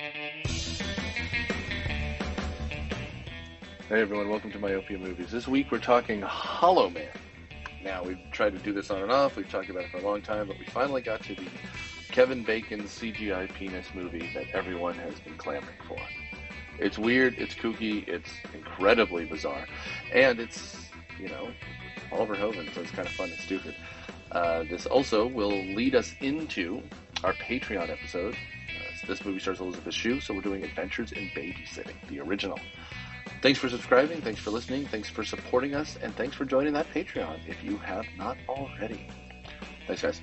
Hey everyone, welcome to Myopia Movies. This week we're talking Hollow Man. Now, we've tried to do this on and off, we've talked about it for a long time, but we finally got to the Kevin Bacon CGI penis movie that everyone has been clamoring for. It's weird, it's kooky, it's incredibly bizarre, and it's, Paul Verhoeven, so it's kind of fun and stupid. This also will lead us into our Patreon episode. This movie stars Elizabeth Shue, so we're doing Adventures in Babysitting, the original. Thanks for subscribing, thanks for listening, thanks for supporting us, and thanks for joining that Patreon if you have not already. Thanks, guys.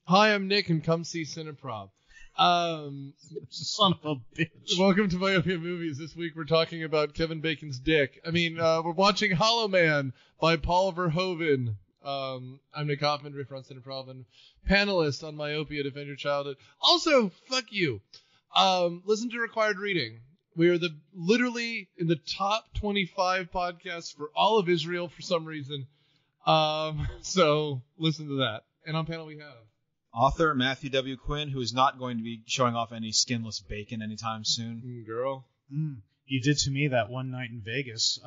Hi, I'm Nick, and come see Cineprop. Son of a bitch. Welcome to Myopia Movies. This week we're talking about Kevin Bacon's dick. We're watching Hollow Man by Paul Verhoeven. I'm Nick Hoffman, riff on Cineprop, and panelist on Myopia, Defend Your Childhood. Also, fuck you. Listen to Required Reading. We are literally in the top 25 podcasts for all of Israel for some reason. So listen to that. And on panel we have author Matthew W. Quinn, who is not going to be showing off any skinless bacon anytime soon. Girl. You did to me that one night in Vegas.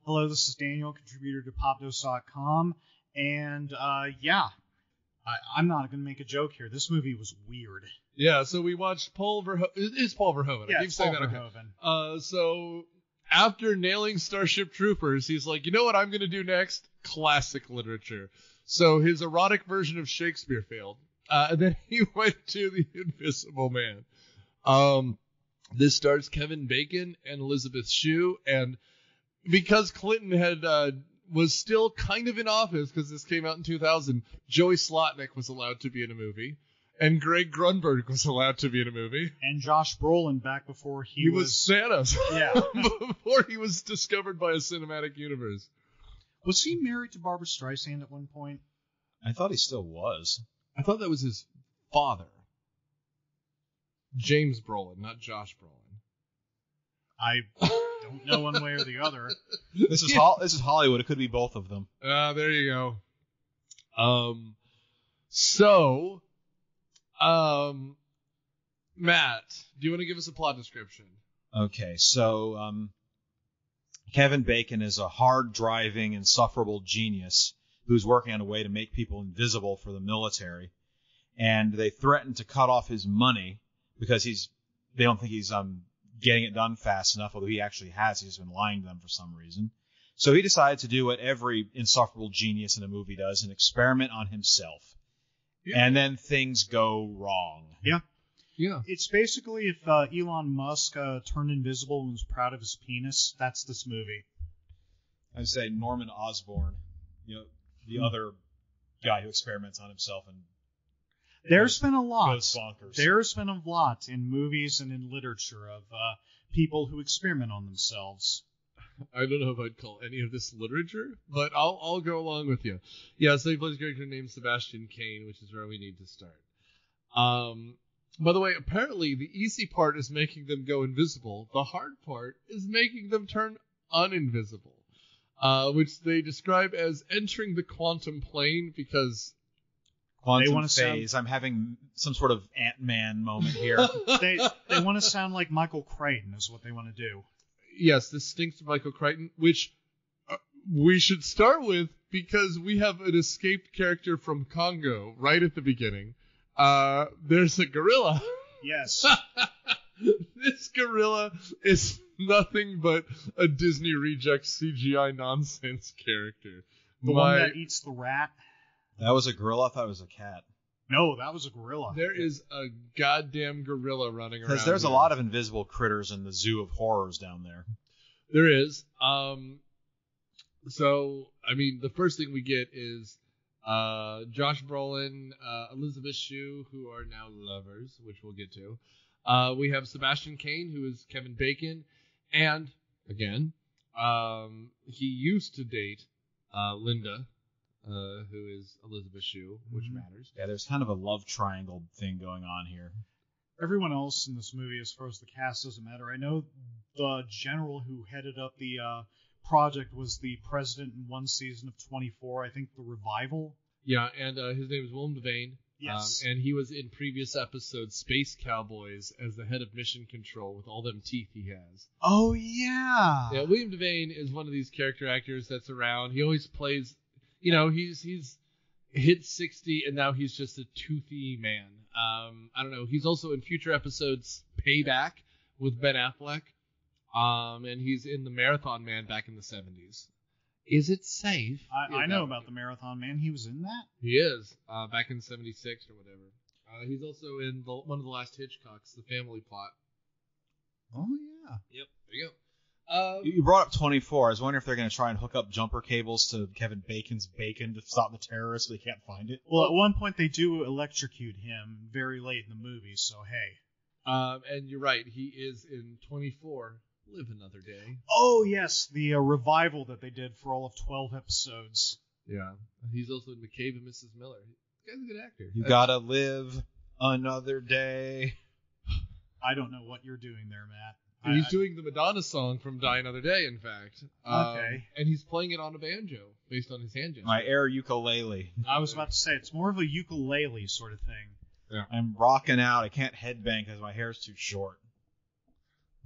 Hello, this is Daniel, contributor to popdose.com. And, I'm not going to make a joke here. This movie was weird. Yeah, so we watched Paul Verhoeven. It is Paul Verhoeven. Yeah, I keep saying Paul that. Verhoeven. So after nailing Starship Troopers, he's like, you know what I'm going to do next? Classic literature. So his erotic version of Shakespeare failed. And then he went to The Invisible Man. This stars Kevin Bacon and Elizabeth Shue. And because Clinton was still kind of in office, because this came out in 2000, Joey Slotnick was allowed to be in a movie. And Greg Grunberg was allowed to be in a movie. And Josh Brolin back before he was Santa. Yeah. Before he was discovered by a cinematic universe. Was he married to Barbra Streisand at one point? I thought he still was. I thought that was his father. James Brolin, not Josh Brolin. I don't know one way or the other. This is Hollywood. It could be both of them. There you go. Matt, do you want to give us a plot description? Okay, so Kevin Bacon is a hard-driving, insufferable genius who's working on a way to make people invisible for the military, and they threaten to cut off his money because they don't think he's getting it done fast enough, although he actually has. He's been lying to them for some reason. So he decided to do what every insufferable genius in a movie does, an experiment on himself. Yeah. And then things go wrong. Yeah. Yeah. It's basically if Elon Musk turned invisible and was proud of his penis, that's this movie. I'd say Norman Osborn, the other guy who experiments on himself and There's been a lot. Goes bonkers. There's been a lot in movies and in literature of people who experiment on themselves. I don't know if I'd call any of this literature, but I'll go along with you. Yeah, so he plays a character named Sebastian Cain, which is where we need to start. By the way, apparently the easy part is making them go invisible. The hard part is making them turn uninvisible, which they describe as entering the quantum plane because... Quantum phase. I'm having some sort of Ant-Man moment here. They want to sound like Michael Crichton is what they want to do. Yes, this stinks to Michael Crichton, which we should start with because we have an escaped character from Congo right at the beginning. There's a gorilla. Yes. This gorilla is nothing but a Disney reject CGI nonsense character. The one that eats the rat. That was a gorilla? I thought it was a cat. No, that was a gorilla. There is a goddamn gorilla running around. Because there's a lot of invisible critters in the zoo of horrors down there. There is. So, the first thing we get is Josh Brolin, Elizabeth Shue, who are now lovers, which we'll get to. We have Sebastian Cain, who is Kevin Bacon. And, again, he used to date Linda, who is Elizabeth Shue, which matters. Yeah, there's kind of a love triangle thing going on here. Everyone else in this movie, as far as the cast, doesn't matter. I know the general who headed up the project was the president in one season of 24, I think the revival. Yeah, and his name is Willem Devane. Yes. And he was in previous episodes Space Cowboys as the head of mission control with all them teeth he has. Oh, yeah. Yeah, William Devane is one of these character actors that's around. He always plays, you know, he's hit 60 and now he's just a toothy man. I don't know. He's also in future episodes Payback with Ben Affleck. And he's in The Marathon Man back in the 70s. Is it safe? I know about The Marathon Man. He was in that? He is, back in 76 or whatever. He's also in one of the last Hitchcocks, The Family Plot. Oh, yeah. Yep, there you go. You brought up 24. I was wondering if they're going to try and hook up jumper cables to Kevin Bacon's bacon to stop the terrorists so they can't find it. Well, at one point they do electrocute him very late in the movie, so hey. And you're right, he is in 24. Live Another Day. Oh, yes, the revival that they did for all of 12 episodes. Yeah. He's also in McCabe and Mrs. Miller. This guy's a good actor. You gotta live another day. I don't know what you're doing there, Matt. He's doing the Madonna song from Die Another Day, in fact. Okay. And he's playing it on a banjo, based on his hand gesture. My air ukulele. I was about to say, it's more of a ukulele sort of thing. Yeah. I'm rocking out. I can't headbang because my hair's too short.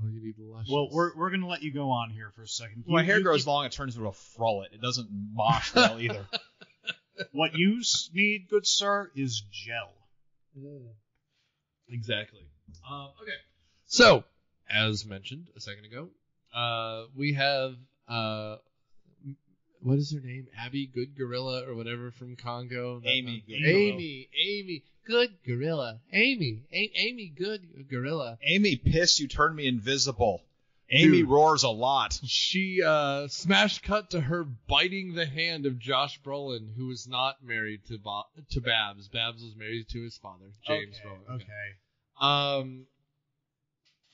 Well, you need luscious. Well, we're going to let you go on here for a second. When my hair grows long, it turns into a frullet. It doesn't mosh well either. What you need, good sir, is gel. Exactly. Okay. So, as mentioned a second ago, we have what is her name? Abby Good Gorilla or whatever from Congo. Amy Good Amy Good Gorilla. Amy Good Gorilla. Amy, piss, you turned me invisible. Amy Dude. roars a lot. She smash cut to her biting the hand of Josh Brolin, who was not married to Babs. Babs was married to his father, James Brolin. Okay.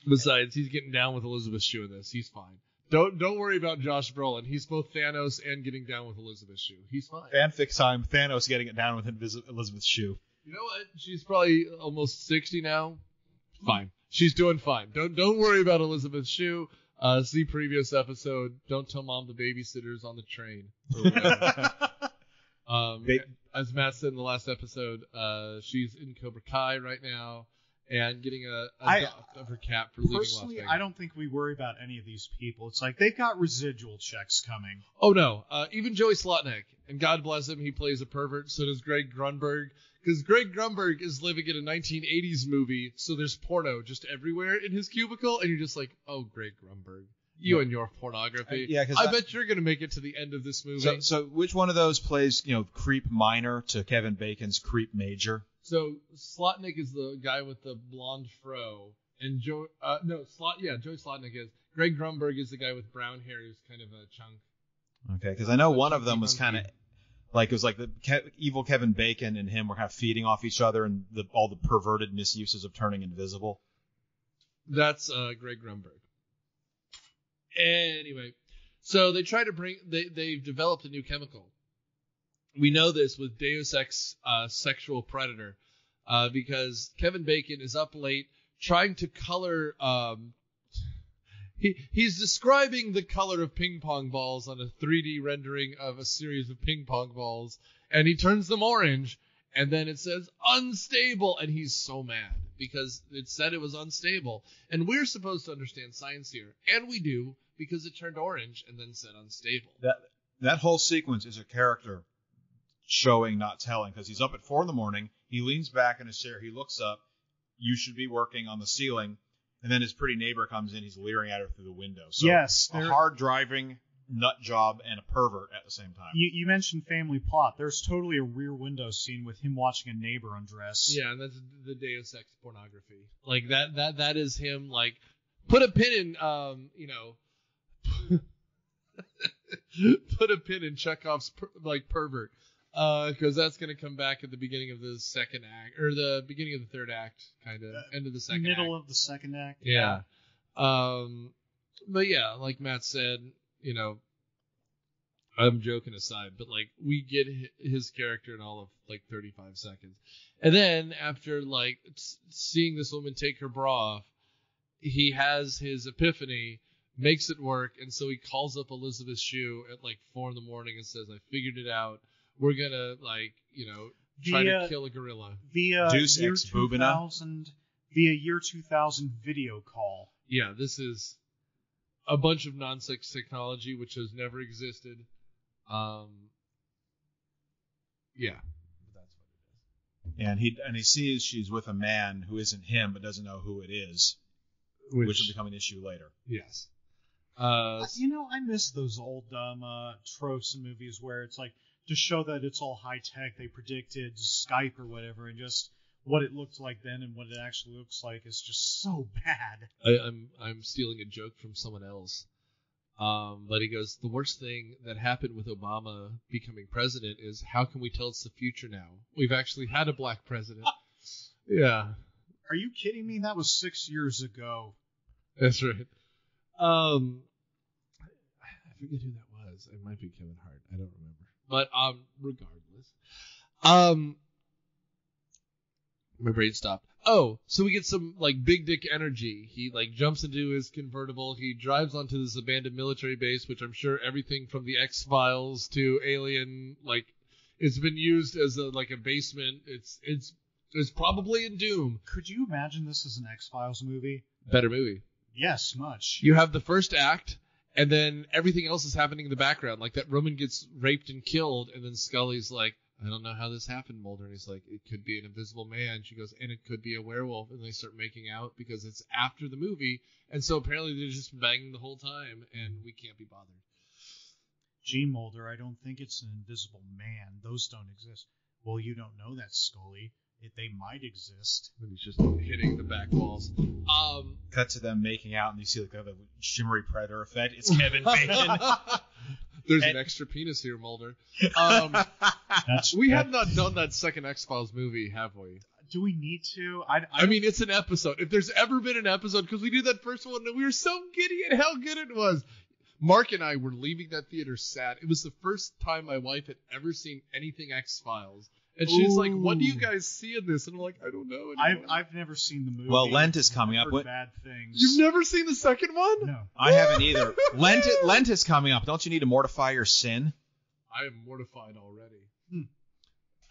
Besides, he's getting down with Elizabeth Shue in this. He's fine. Don't worry about Josh Brolin. He's both Thanos and getting down with Elizabeth Shue. He's fine. Fanfic time. Thanos getting it down with Elizabeth Shue. You know what? She's probably almost 60 now. Fine. She's doing fine. Don't worry about Elizabeth Shue. See previous episode. Don't tell mom the babysitter's on the train. Or whatever. As Matt said in the last episode, she's in Cobra Kai right now and getting a dock of her cap for leaving Las Personally, Vegas. I don't think we worry about any of these people. It's like they've got residual checks coming. Oh, no. Even Joey Slotnick, and God bless him, he plays a pervert. So does Greg Grunberg. Because Greg Grunberg is living in a 1980s movie, so there's porno just everywhere in his cubicle, and you're just like, oh, Greg Grunberg, you and your pornography. Yeah, because I bet you're going to make it to the end of this movie. So which one of those plays, creep minor to Kevin Bacon's creep major? So Slotnick is the guy with the blonde fro, and Joey Slotnick is. Greg Grunberg is the guy with brown hair who's kind of a chunk. Okay, because I know one of them was kind of like, it was like the evil Kevin Bacon and him were kind of feeding off each other and all the perverted misuses of turning invisible. That's Greg Grunberg. Anyway, so they try to they've developed a new chemical. We know this with Deus Ex Sexual Predator because Kevin Bacon is up late trying to color. He's describing the color of ping pong balls on a 3D rendering of a series of ping pong balls, and he turns them orange, and then it says unstable, and he's so mad because it said it was unstable. And we're supposed to understand science here, and we do, because it turned orange and then said unstable. That whole sequence is a character showing, not telling, because he's up at 4 a.m, he leans back in his chair, he looks up, you should be working on the ceiling, and then his pretty neighbor comes in, he's leering at her through the window. So yes, a hard driving nut job and a pervert at the same time. You mentioned Family Plot. There's totally a rear window scene with him watching a neighbor undress. Yeah, and that's the Deus Ex pornography. Like that is him. Like, put a pin in put a pin in Chekhov's pervert. Because that's going to come back at the beginning of the second act, or the beginning of the third act, kind of end of the second act. Middle of the second act. Yeah. But yeah, like Matt said, I'm joking aside, but like we get his character in all of like 35 seconds, and then after seeing this woman take her bra off, he has his epiphany, makes it work, and so he calls up Elizabeth Shue at like 4 a.m. and says, "I figured it out. We're gonna try to kill a gorilla via Deus year ex Bubina. 2000 via year 2000 video call." Yeah, this is a bunch of nonsense technology which has never existed. Yeah, that's what it is. And he sees she's with a man who isn't him, but doesn't know who it is, which will become an issue later. Yes. I miss those old tropes in movies where it's like, to show that it's all high tech, they predicted Skype or whatever, and just what it looked like then and what it actually looks like is just so bad. I'm stealing a joke from someone else. But he goes, the worst thing that happened with Obama becoming president is, how can we tell it's the future now? We've actually had a black president. Yeah. Are you kidding me? That was 6 years ago. That's right. I forget who that was. It might be Kevin Hart. I don't remember. But regardless. My brain stopped. Oh, so we get some like big dick energy. He like jumps into his convertible. He drives onto this abandoned military base, which I'm sure everything from the X-Files to Alien, like, it's been used as a basement. It's probably in Doom. Could you imagine this as an X-Files movie? Better movie. Yes, much. You have the first act, and then everything else is happening in the background. Like that Roman gets raped and killed, and then Scully's like, I don't know how this happened, Mulder. And he's like, it could be an invisible man. She goes, and it could be a werewolf. And they start making out because it's after the movie. And so apparently they're just banging the whole time, and we can't be bothered. Gee, Mulder, I don't think it's an invisible man. Those don't exist. Well, you don't know that, Scully. They might exist. And he's just hitting the back walls. Cut to them making out, and you see like the shimmery predator effect. It's Kevin Bacon. There's an extra penis here, Mulder. We have not done that second X-Files movie, have we? Do we need to? I mean, it's an episode. If there's ever been an episode, because we did that first one, and we were so giddy at how good it was. Mark and I were leaving that theater sad. It was the first time my wife had ever seen anything X-Files. And she's like, what do you guys see in this? And I'm like, I don't know anymore. I've never seen the movie. Well, Lent is coming up. I've heard bad things. You've never seen the second one? No. I haven't either. Lent is coming up. Don't you need to mortify your sin? I am mortified already.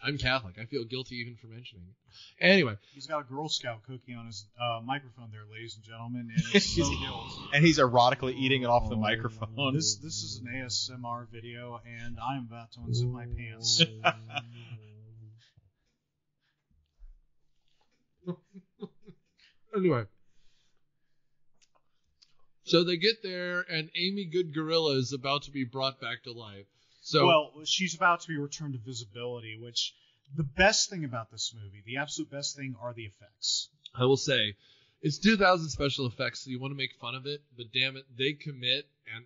I'm Catholic. I feel guilty even for mentioning it. Anyway. He's got a Girl Scout cookie on his microphone there, ladies and gentlemen. And it's so guilt. And he's erotically eating it off the microphone. This is an ASMR video, and I'm about to unzip my pants. Anyway, so they get there, and Amy Good Gorilla is about to be brought back to life. So, well, she's about to be returned to visibility, which the best thing about this movie, the absolute best thing, are the effects. I will say, it's 2000 special effects, so you want to make fun of it, but damn it, they commit. And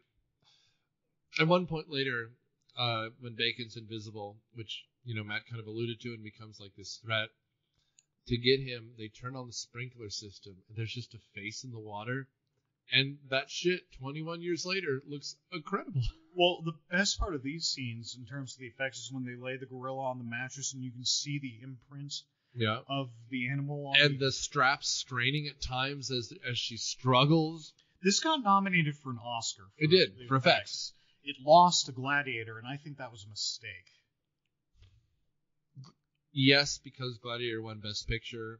at one point later, when Bacon's invisible, which Matt kind of alluded to, and becomes like this threat. To get him, they turn on the sprinkler system, and there's just a face in the water. And that shit, 21 years later, looks incredible. Well, the best part of these scenes, in terms of the effects, is when they lay the gorilla on the mattress, and you can see the imprint of the animal. And the straps straining at times as she struggles. This got nominated for an Oscar. It did, for effects. It lost to Gladiator, and I think that was a mistake. Yes, because Gladiator won Best Picture.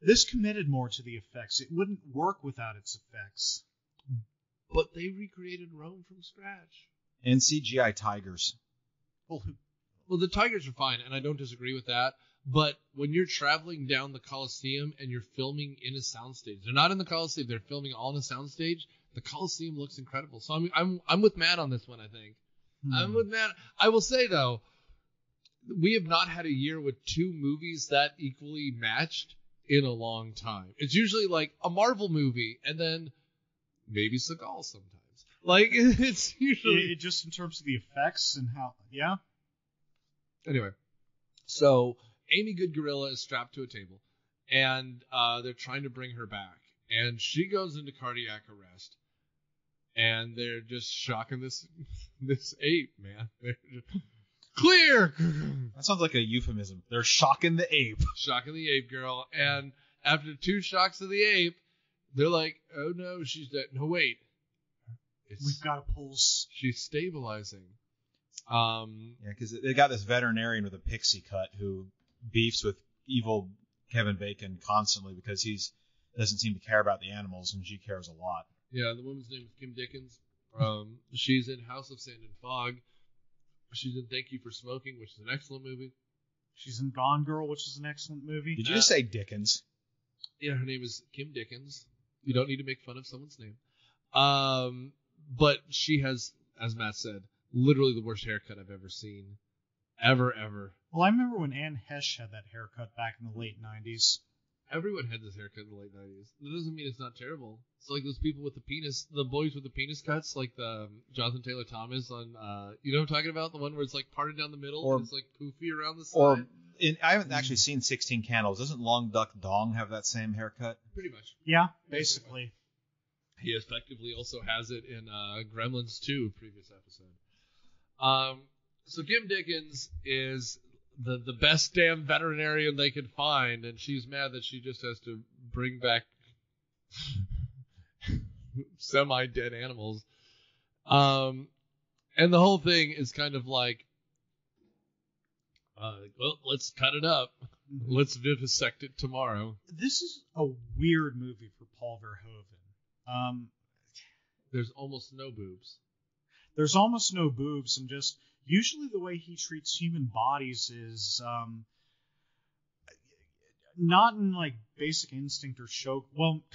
This committed more to the effects. It wouldn't work without its effects. But they recreated Rome from scratch. And CGI tigers. Well, the tigers are fine, and I don't disagree with that. But when you're traveling down the Colosseum and you're filming in a soundstage, they're not in the Colosseum, they're filming all in a soundstage, the Colosseum looks incredible. So I'm with Matt on this one, I think. I'm with Matt. I will say, though, we have not had a year with two movies that equally matched in a long time. It's usually like a Marvel movie and then maybe Seagal sometimes. Like, it's usually... just in terms of the effects and how... Yeah? Anyway. So, Amy Good Gorilla is strapped to a table. And they're trying to bring her back. And she goes into cardiac arrest. And they're just shocking this ape, man. They're just... Clear! That sounds like a euphemism. They're shocking the ape. Shocking the ape girl. And after 2 shocks of the ape, They're like, oh no, she's dead. No, wait. We've got a pulse. She's stabilizing. Yeah, because they got this veterinarian with a pixie cut who beefs with evil Kevin Bacon constantly because he doesn't seem to care about the animals, and she cares a lot. Yeah, the woman's name is Kim Dickens. She's in House of Sand and Fog. She's in Thank You for Smoking, which is an excellent movie. She's in Gone Girl, which is an excellent movie. Did you just say Dickens? Yeah, her name is Kim Dickens. You don't need to make fun of someone's name. But she has, as Matt said, literally the worst haircut I've ever seen. Ever. Well, I remember when Anne Hesh had that haircut back in the late 90s. Everyone had this haircut in the late 90s. That doesn't mean it's not terrible. It's like those people with the penis, the boys with the penis cuts, like the Jonathan Taylor Thomas on, you know what I'm talking about? The one where it's like parted down the middle and it's like poofy around the side. I haven't actually seen 16 Candles. Doesn't Long Duck Dong have that same haircut? Pretty much. Yeah, basically. He effectively also has it in Gremlins 2, previous episode. So Kim Dickens is the best damn veterinarian they could find, and she's mad that she just has to bring back semi-dead animals. And the whole thing is kind of like, well, let's cut it up. Let's vivisect it tomorrow. This is a weird movie for Paul Verhoeven. There's almost no boobs. There's almost no boobs, and just usually the way he treats human bodies is not in like Basic Instinct or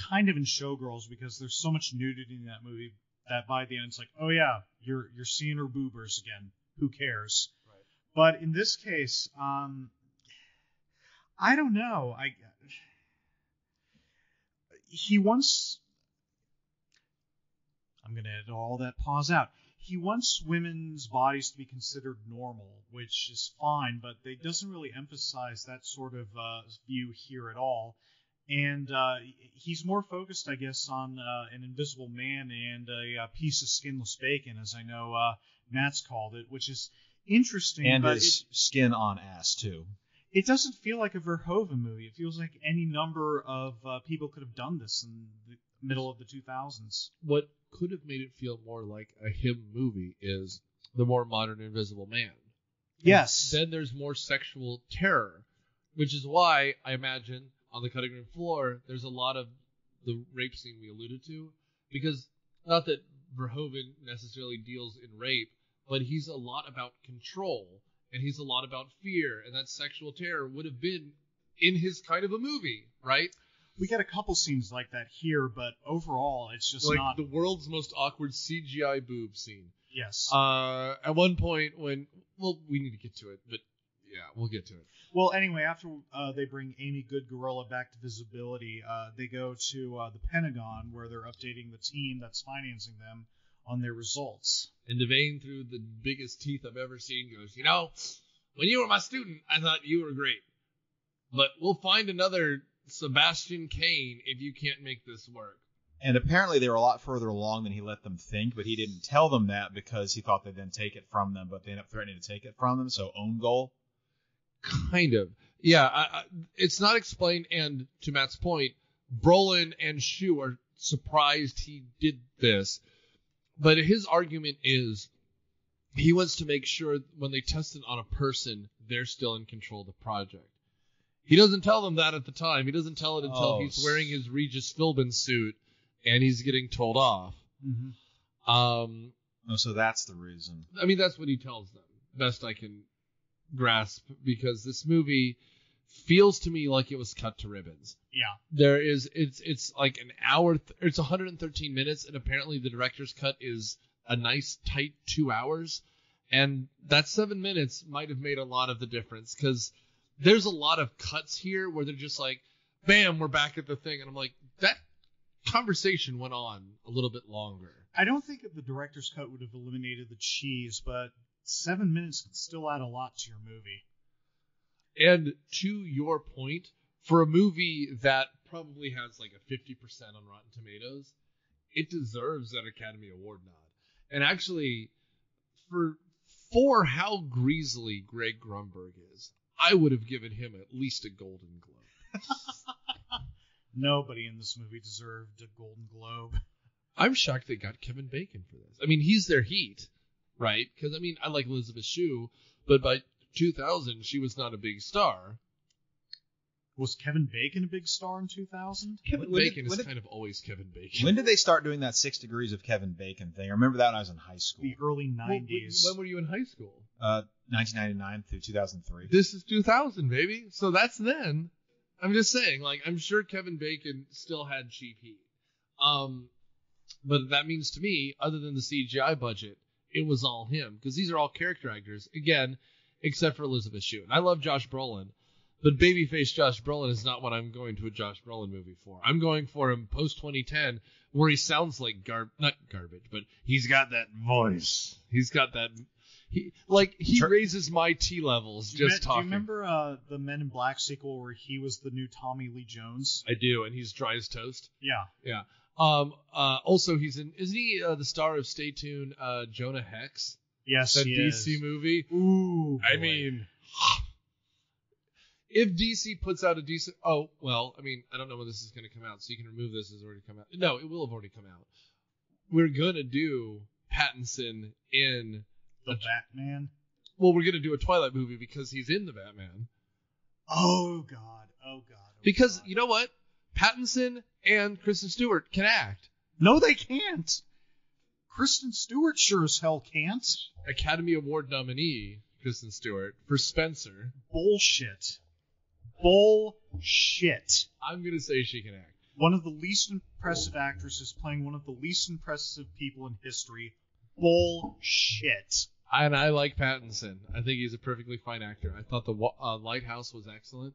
kind of in Showgirls, because there's so much nudity in that movie that by the end it's like, oh yeah, you're seeing her boobers again. Who cares? Right. But in this case, I don't know. I'm going to edit all that pause out. He wants women's bodies to be considered normal, which is fine, but they doesn't really emphasize that sort of view here at all. And he's more focused, I guess, on an invisible man and a piece of skinless bacon, as I know Matt's called it, which is interesting. And his skin on ass, too. It doesn't feel like a Verhoeven movie. It feels like any number of people could have done this in the middle of the 2000s. What could have made it feel more like a him movie is the more modern Invisible Man. Yes. And then there's more sexual terror, which is why I imagine on the cutting room floor there's a lot of the rape scene we alluded to, because not that Verhoeven necessarily deals in rape, but he's a lot about control, and he's a lot about fear, and that sexual terror would have been in his kind of a movie, right? We get a couple scenes like that here, but overall, it's just like not... the world's most awkward CGI boob scene. Yes. At one point when... Well, we need to get to it, but yeah, we'll get to it. Well, anyway, after they bring Amy Good Gorilla back to visibility, they go to the Pentagon, where they're updating the team that's financing them on their results. And Devane, through the biggest teeth I've ever seen, goes, you know, when you were my student, I thought you were great. But we'll find another Sebastian Kane if you can't make this work. And apparently they were a lot further along than he let them think, but he didn't tell them that because he thought they'd then take it from them, but they ended up threatening to take it from them, so own goal. Kind of. Yeah, it's not explained, and to Matt's point, Brolin and Shu are surprised he did this. But his argument is he wants to make sure when they test it on a person, they're still in control of the project. He doesn't tell them that at the time. He doesn't tell it until he's wearing his Regis Philbin suit and he's getting told off. Mm-hmm. So that's the reason. I mean, that's what he tells them. Best I can grasp, because this movie feels to me like it was cut to ribbons. Yeah. It's like an hour, it's 113 minutes, and apparently the director's cut is a nice tight 2 hours. And that 7 minutes might have made a lot of the difference, because there's a lot of cuts here where they're just like, bam, we're back at the thing. And I'm like, that conversation went on a little bit longer. I don't think that the director's cut would have eliminated the cheese, but 7 minutes can still add a lot to your movie. And to your point, for a movie that probably has like a 50% on Rotten Tomatoes, it deserves that Academy Award nod. And actually, for how greasily Greg Grunberg is, I would have given him at least a Golden Globe. Nobody in this movie deserved a Golden Globe. I'm shocked they got Kevin Bacon for this. I mean, he's their heat, right? Because, I mean, I like Elizabeth Shue, but by 2000, she was not a big star. Was Kevin Bacon a big star in 2000? Kevin Bacon is kind of always Kevin Bacon. When did they start doing that 6 Degrees of Kevin Bacon thing? I remember that when I was in high school. The early 90s. When were you in high school? 1999 through 2003. This is 2000, baby. So that's then. I'm just saying, like, I'm sure Kevin Bacon still had cheap heat. But that means to me, other than the CGI budget, it was all him. Because these are all character actors, again, except for Elizabeth Shue. And I love Josh Brolin, but babyface Josh Brolin is not what I'm going to a Josh Brolin movie for. I'm going for him post-2010, where he sounds like not garbage, but he's got that voice. He's got that... He raises my T levels just talking. Do you remember the Men in Black sequel where he was the new Tommy Lee Jones? I do, and he's dry as toast. Yeah. Yeah. Also, isn't he the star of Stay Tuned, Jonah Hex? Yes, that he DC is. movie. Ooh, I mean, if DC puts out a decent, I don't know when this is going to come out, so you can remove this. It's already come out. No, it will have already come out. We're gonna do Pattinson in the Batman. Well, we're gonna do a Twilight movie because he's in the Batman. Oh God. Because you know what? Pattinson and Kristen Stewart can act. No, they can't. Kristen Stewart sure as hell can't. Academy Award nominee Kristen Stewart for Spencer. Bullshit. I'm going to say she can act. One of the least impressive actresses playing one of the least impressive people in history. Bullshit. And I like Pattinson. I think he's a perfectly fine actor. I thought the Lighthouse was excellent.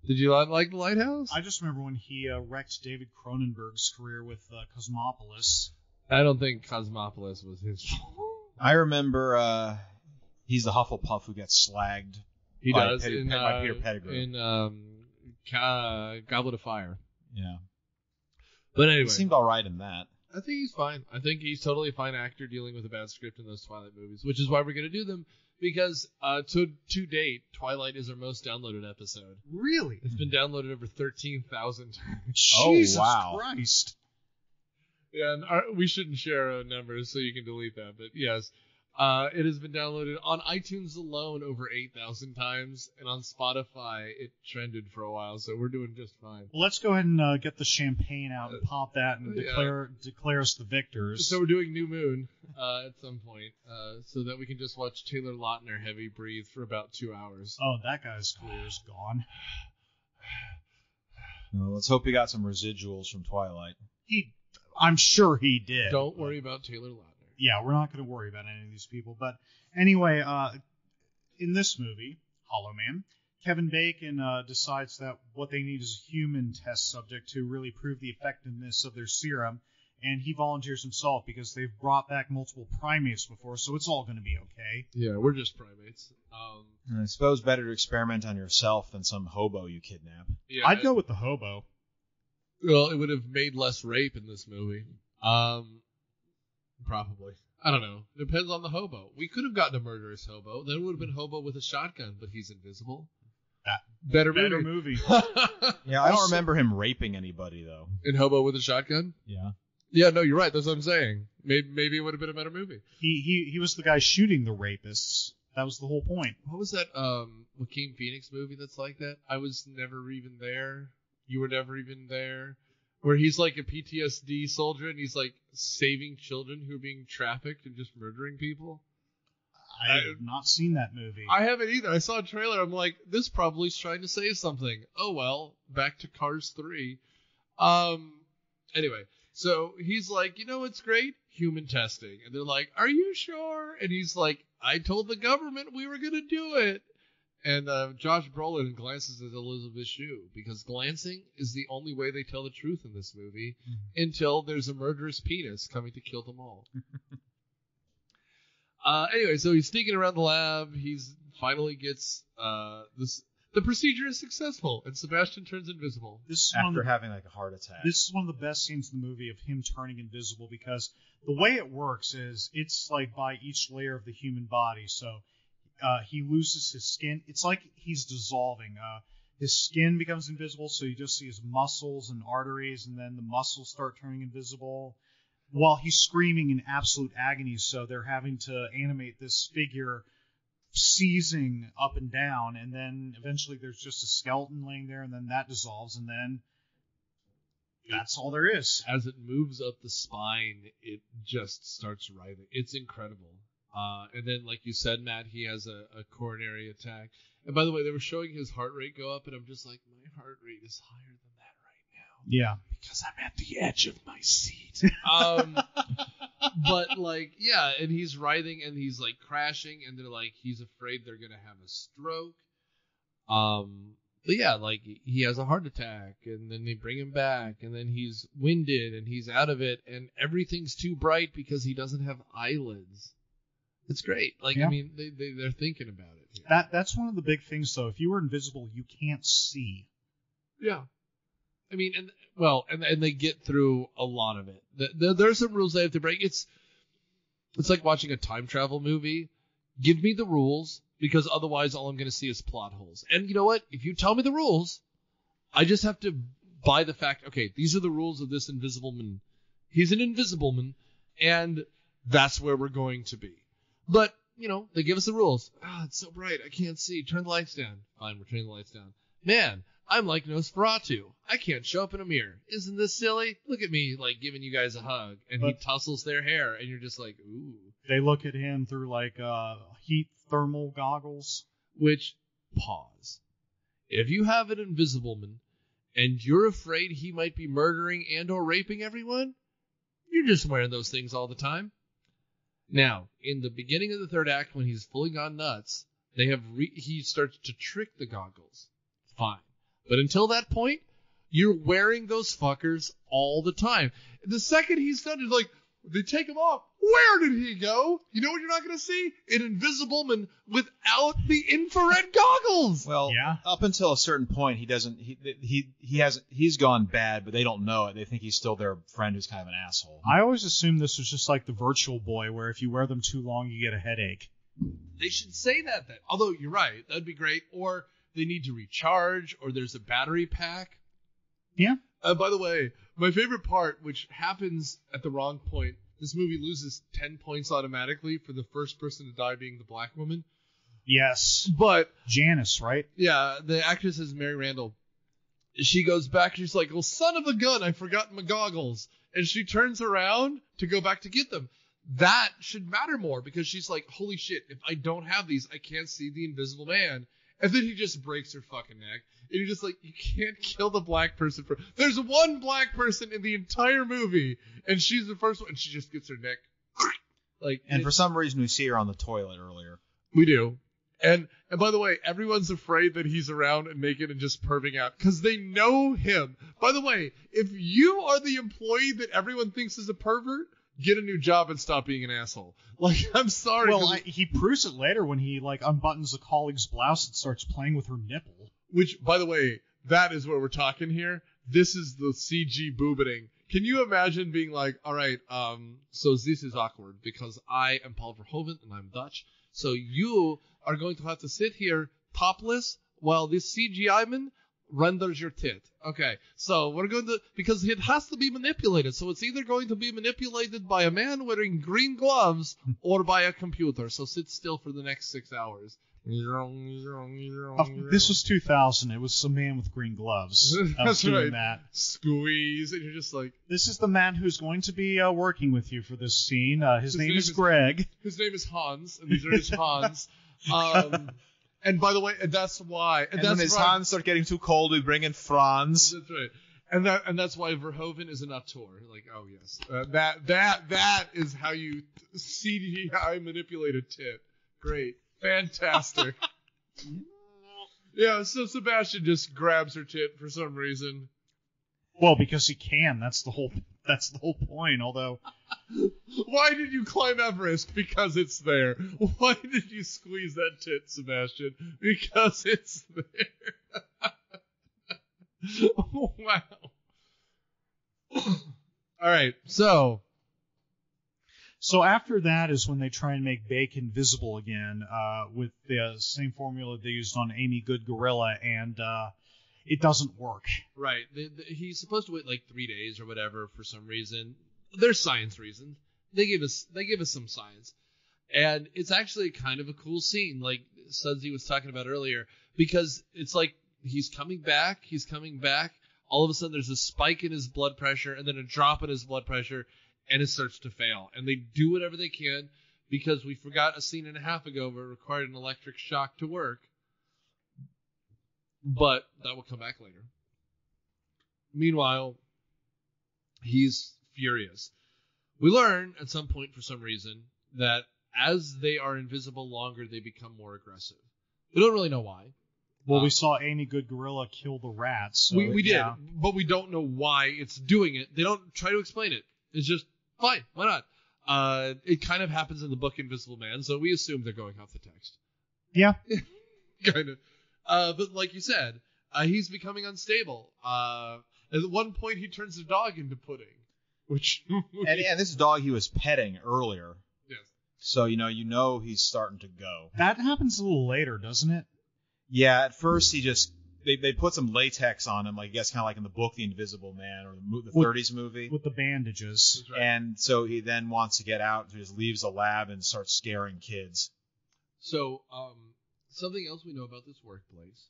Did you like The Lighthouse? I just remember when he wrecked David Cronenberg's career with Cosmopolis. I don't think Cosmopolis was his fault. I remember he's the Hufflepuff who gets slagged. He does by Peter Pettigrew. In Goblet of Fire. Yeah. But anyway. He seemed all right in that. I think he's fine. I think he's totally a fine actor dealing with a bad script in those Twilight movies, which is why we're going to do them. Because to date, Twilight is our most downloaded episode. Really? It's been downloaded over 13,000 times. Jesus Christ. Yeah, and we shouldn't share our numbers, so you can delete that. But yes, it has been downloaded on iTunes alone over 8,000 times, and on Spotify it trended for a while, so we're doing just fine. Well, let's go ahead and get the champagne out and pop that and declare us the victors. So we're doing New Moon at some point, so that we can just watch Taylor Lautner heavy breathe for about 2 hours. Oh, that guy's career's gone. Well, let's hope he got some residuals from Twilight. I'm sure he did. Don't worry about Taylor Lautner. Yeah, we're not going to worry about any of these people. But anyway, in this movie, Hollow Man, Kevin Bacon decides that what they need is a human test subject to really prove the effectiveness of their serum, and he volunteers himself because they've brought back multiple primates before, so it's all going to be okay. Yeah, we're just primates. I suppose better to experiment on yourself than some hobo you kidnap. Yeah, I'd go with the hobo. Well, it would have made less rape in this movie. Probably. I don't know. Depends on the hobo. We could have gotten a murderous hobo. Then it would have been hobo with a shotgun, but he's invisible. Better movie. Yeah, I don't remember him raping anybody, though. In Hobo with a Shotgun? Yeah. Yeah, no, you're right. That's what I'm saying. Maybe it would have been a better movie. He was the guy shooting the rapists. That was the whole point. What was that Joaquin Phoenix movie that's like that? I was never even there. You were never even there. Where he's like a PTSD soldier and he's like saving children who are being trafficked and just murdering people. I have not seen that movie. I haven't either. I saw a trailer. I'm like, this probably is trying to say something. Oh, well, back to Cars 3. Anyway, so he's like, you know what's great? Human testing. And they're like, are you sure? And he's like, I told the government we were going to do it. And Josh Brolin glances at Elizabeth Shue because glancing is the only way they tell the truth in this movie until there's a murderous penis coming to kill them all. Anyway, so he's sneaking around the lab. He's finally gets this. The procedure is successful, and Sebastian turns invisible. After having like a heart attack. This is one of the best scenes in the movie of him turning invisible because the way it works is it's like by each layer of the human body. So he loses his skin. It's like he's dissolving. his skin becomes invisible, so you just see his muscles and arteries, and then the muscles start turning invisible while he's screaming in absolute agony. So they're having to animate this figure seizing up and down, and then eventually there's just a skeleton laying there, and then that dissolves, and then that's all there is. As it moves up the spine, it just starts writhing. It's incredible. And then, like you said, Matt, he has a coronary attack. And by the way, they were showing his heart rate go up, and I'm just like, my heart rate is higher than that right now. Yeah. Because I'm at the edge of my seat. But, like, yeah, and he's writhing, and he's, like, crashing, and they're like, he's afraid they're going to have a stroke. But, yeah, like, he has a heart attack, and then they bring him back, and then he's winded, and he's out of it, and everything's too bright because he doesn't have eyelids. It's great. Like, yeah. I mean, they're thinking about it here. That's one of the big things, though. If you were invisible, you can't see. Yeah. I mean, and they get through a lot of it. There's some rules they have to break. It's like watching a time travel movie. Give me the rules, because otherwise all I'm going to see is plot holes. And you know what? If you tell me the rules, I just have to buy the fact, okay, these are the rules of this invisible man. He's an invisible man, and that's where we're going to be. But, you know, they give us the rules. It's so bright. I can't see. Turn the lights down. Fine, we're turning the lights down. Man, I'm like Nosferatu. I can't show up in a mirror. Isn't this silly? Look at me, like, giving you guys a hug. And he tussles their hair, and you're just like, ooh. They look at him through, like, heat thermal goggles. Which, pause. If you have an invisible man, and you're afraid he might be murdering and or raping everyone, you're just wearing those things all the time. Now, in the beginning of the third act, when he's fully gone nuts, he starts to trick the goggles. Fine. But until that point, you're wearing those fuckers all the time. The second he's done, it's like, they take him off. Where did he go? You know what you're not going to see? An invisible man without the infrared goggles. Well, yeah. Up until a certain point, he's gone bad, but they don't know it. They think he's still their friend who's kind of an asshole. I always assumed this was just like the Virtual Boy, where if you wear them too long, you get a headache. They should say that then. Although, you're right. That'd be great. Or they need to recharge, or there's a battery pack. Yeah. By the way, my favorite part, which happens at the wrong point, this movie loses 10 points automatically for the first person to die being the black woman. Yes. But Janice, right? Yeah, the actress is Mary Randall. She goes back, she's like, well, son of a gun, I forgot my goggles. And she turns around to go back to get them. That should matter more, because she's like, holy shit, if I don't have these, I can't see the invisible man. And then he just breaks her fucking neck. And you're just like, you can't kill the black person. There's one black person in the entire movie, and she's the first one, and she just gets her neck. And for some reason, we see her on the toilet earlier. We do. And by the way, everyone's afraid that he's around and naked and just perving out, because they know him. By the way, if you are the employee that everyone thinks is a pervert, get a new job and stop being an asshole. Like, I'm sorry. Well, he proves it later when he, like, unbuttons a colleague's blouse and starts playing with her nipple. Which, by the way, that is what we're talking here. This is the CG boobiting. Can you imagine being like, all right, so this is awkward because I am Paul Verhoeven and I'm Dutch. So you are going to have to sit here topless while this CGI man renders your tit. Okay, so we're going to, because it has to be manipulated. So it's either going to be manipulated by a man wearing green gloves or by a computer. So sit still for the next 6 hours. This was 2000. It was some man with green gloves. That's doing right. That. Squeeze, and you're just like, this is the man who's going to be working with you for this scene. His name is Greg. His name is Hans, and these are his Hans. And by the way, that's why. And when his hands start getting too cold, we bring in Franz. That's right. And that's why Verhoeven is an auteur. Like, oh yes, that is how you CGI manipulate a tit. Great. Fantastic. Yeah, so Sebastian just grabs her tit for some reason. Well, because he can. That's the whole point. Although, why did you climb Everest? Because it's there. Why did you squeeze that tit, Sebastian? Because it's there. Wow. All right, so after that is when they try and make Bacon visible again, with the same formula they used on Amy Good Gorilla, and it doesn't work. Right. He's supposed to wait like 3 days or whatever for some reason. There's science reasons. They give us some science. And it's actually kind of a cool scene, like Sudsy was talking about earlier, because it's like he's coming back. All of a sudden there's a spike in his blood pressure and then a drop in his blood pressure, and it starts to fail. And they do whatever they can, because we forgot a scene and a half ago where it required an electric shock to work. But that will come back later. Meanwhile, he's furious. We learn at some point, for some reason, that as they are invisible longer, they become more aggressive. We don't really know why. Well, we saw Amy Good Gorilla kill the rats. So we did, but we don't know why it's doing it. They don't try to explain it. It's just, fine, why not? It kind of happens in the book Invisible Man, so we assume they're going off the text. Yeah. Kind of. But like you said, he's becoming unstable. At one point, he turns the dog into pudding. Which and this dog he was petting earlier. Yes. So, you know he's starting to go. That happens a little later, doesn't it? Yeah, at first he just... They put some latex on him, like I guess kind of like in the book The Invisible Man or the 30s movie. With the bandages. Right. And so he then wants to get out, so he just leaves the lab and starts scaring kids. So, something else we know about this workplace.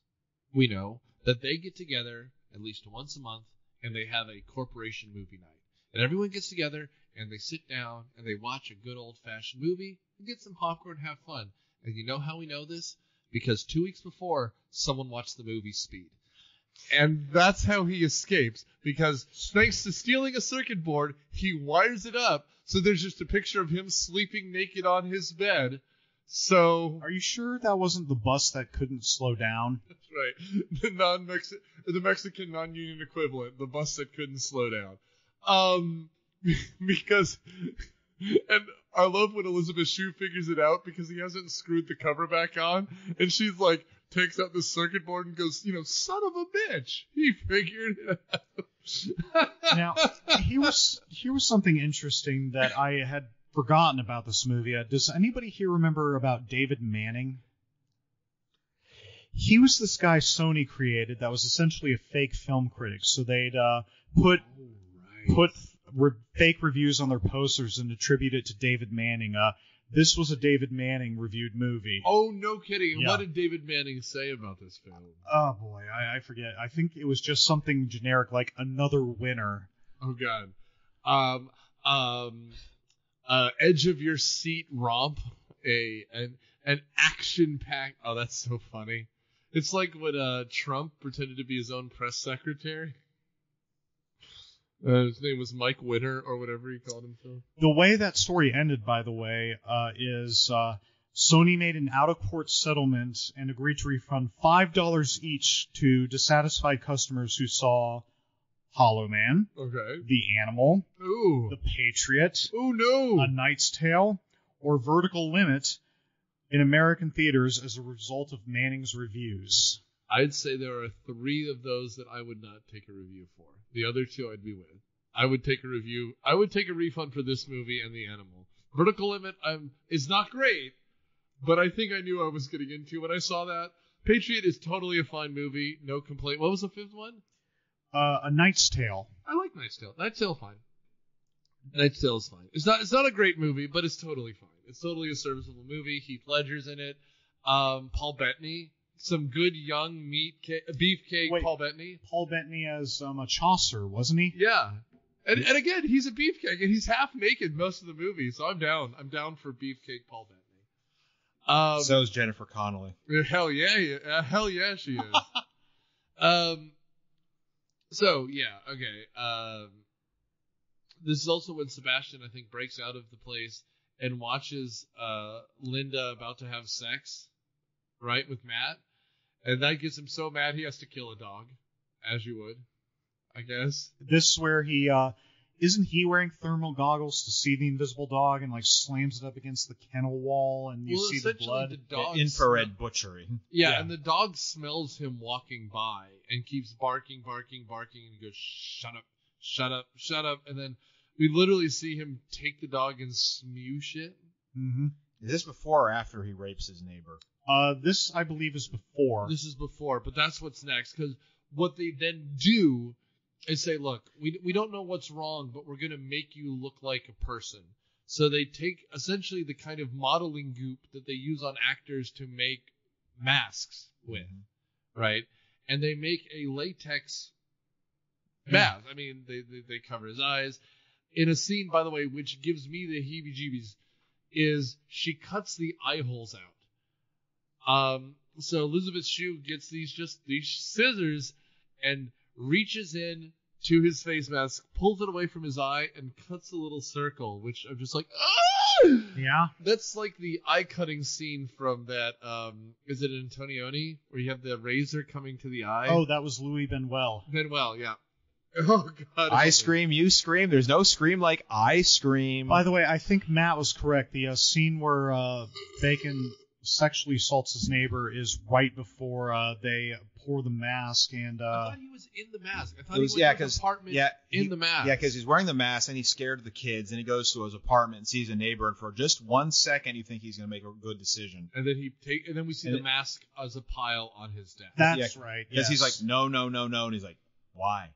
We know that they get together at least once a month and they have a corporation movie night. And everyone gets together and they sit down and they watch a good old-fashioned movie and get some popcorn and have fun. And you know how we know this? Because 2 weeks before, someone watched the movie Speed. And that's how he escapes. Because thanks to stealing a circuit board, he wires it up so there's just a picture of him sleeping naked on his bed. So... Are you sure that wasn't the bus that couldn't slow down? That's right. The Mexican non-union equivalent, the bus that couldn't slow down. Because, and I love when Elizabeth Shue figures it out because he hasn't screwed the cover back on, and she's like, takes out the circuit board and goes, son of a bitch, he figured it out. Now, here was something interesting that I had forgotten about this movie. Does anybody here remember about David Manning? He was this guy Sony created that was essentially a fake film critic. So they'd put fake reviews on their posters and attribute it to David Manning. This was a David Manning reviewed movie. Oh, no kidding. Yeah. What did David Manning say about this film? Oh, boy. I forget. I think it was just something generic like another winner. Oh, God. Edge of your seat romp. An action-packed... Oh, that's so funny. It's like when Trump pretended to be his own press secretary. His name was Mike Winter, or whatever he called himself. The way that story ended, by the way, is Sony made an out-of-court settlement and agreed to refund $5 each to dissatisfied customers who saw Hollow Man, Okay. The Animal, Ooh. The Patriot, Oh, no. A Knight's Tale, or Vertical Limit in American theaters as a result of Manning's reviews. I'd say there are 3 of those that I would not take a review for. The other 2 I'd be with. I would take a review. I would take a refund for this movie and The Animal. Vertical Limit is not great, but I think I knew I was getting into when I saw that. Patriot is totally a fine movie. No complaint. What was the 5th one? A Knight's Tale. I like Knight's Tale. Knight's Tale fine. Knight's Tale is fine. It's not a great movie, but it's totally fine. It's totally a serviceable movie. Heath Ledger's in it. Paul Bettany. Some good young beefcake Wait, Paul Bettany. Paul Bettany as a Chaucer, wasn't he? Yeah. And again, he's a beefcake, and he's half naked most of the movie, so I'm down. I'm down for beefcake Paul Bettany. So is Jennifer Connelly. Hell yeah, she is. So, yeah, okay. This is also when Sebastian, I think, breaks out of the place and watches Linda about to have sex, right, with Matt. And that gets him so mad he has to kill a dog, as you would, I guess. This is where he, isn't he wearing thermal goggles to see the invisible dog and, like, slams it up against the kennel wall and you see the blood? The dog Infrared butchery. Yeah, and the dog smells him walking by and keeps barking, and he goes, shut up. And then we literally see him take the dog and smoosh it. Mm-hmm. Is this before or after he rapes his neighbor? This, I believe, is before. This is before, but that's what's next, because what they then do is say, look, we don't know what's wrong, but we're going to make you look like a person. So they take essentially the kind of modeling goop that they use on actors to make masks with, right? And they make a latex mask. I mean, they cover his eyes. In a scene, by the way, which gives me the heebie-jeebies, is she cuts the eye holes out. So Elizabeth Shue gets these scissors and reaches in to his face mask, pulls it away from his eye, and cuts a little circle, which I'm just like, ah! Yeah. That's like the eye-cutting scene from that, is it Antonioni, where you have the razor coming to the eye? Oh, that was Louis Benuel. Benuel, yeah. Oh, God. I scream, you scream. There's no scream like I scream. By the way, I think Matt was correct. The scene where Bacon sexually assaults his neighbor is right before they pour the mask. And I thought he was in the mask. I thought it was, he went to his apartment in the mask. Yeah, because he's wearing the mask and he's scared of the kids, and he goes to his apartment and sees a neighbor, and for just 1 second you think he's going to make a good decision. And then we see the mask as a pile on his desk. That's right. Because he's like, no, and he's like, why?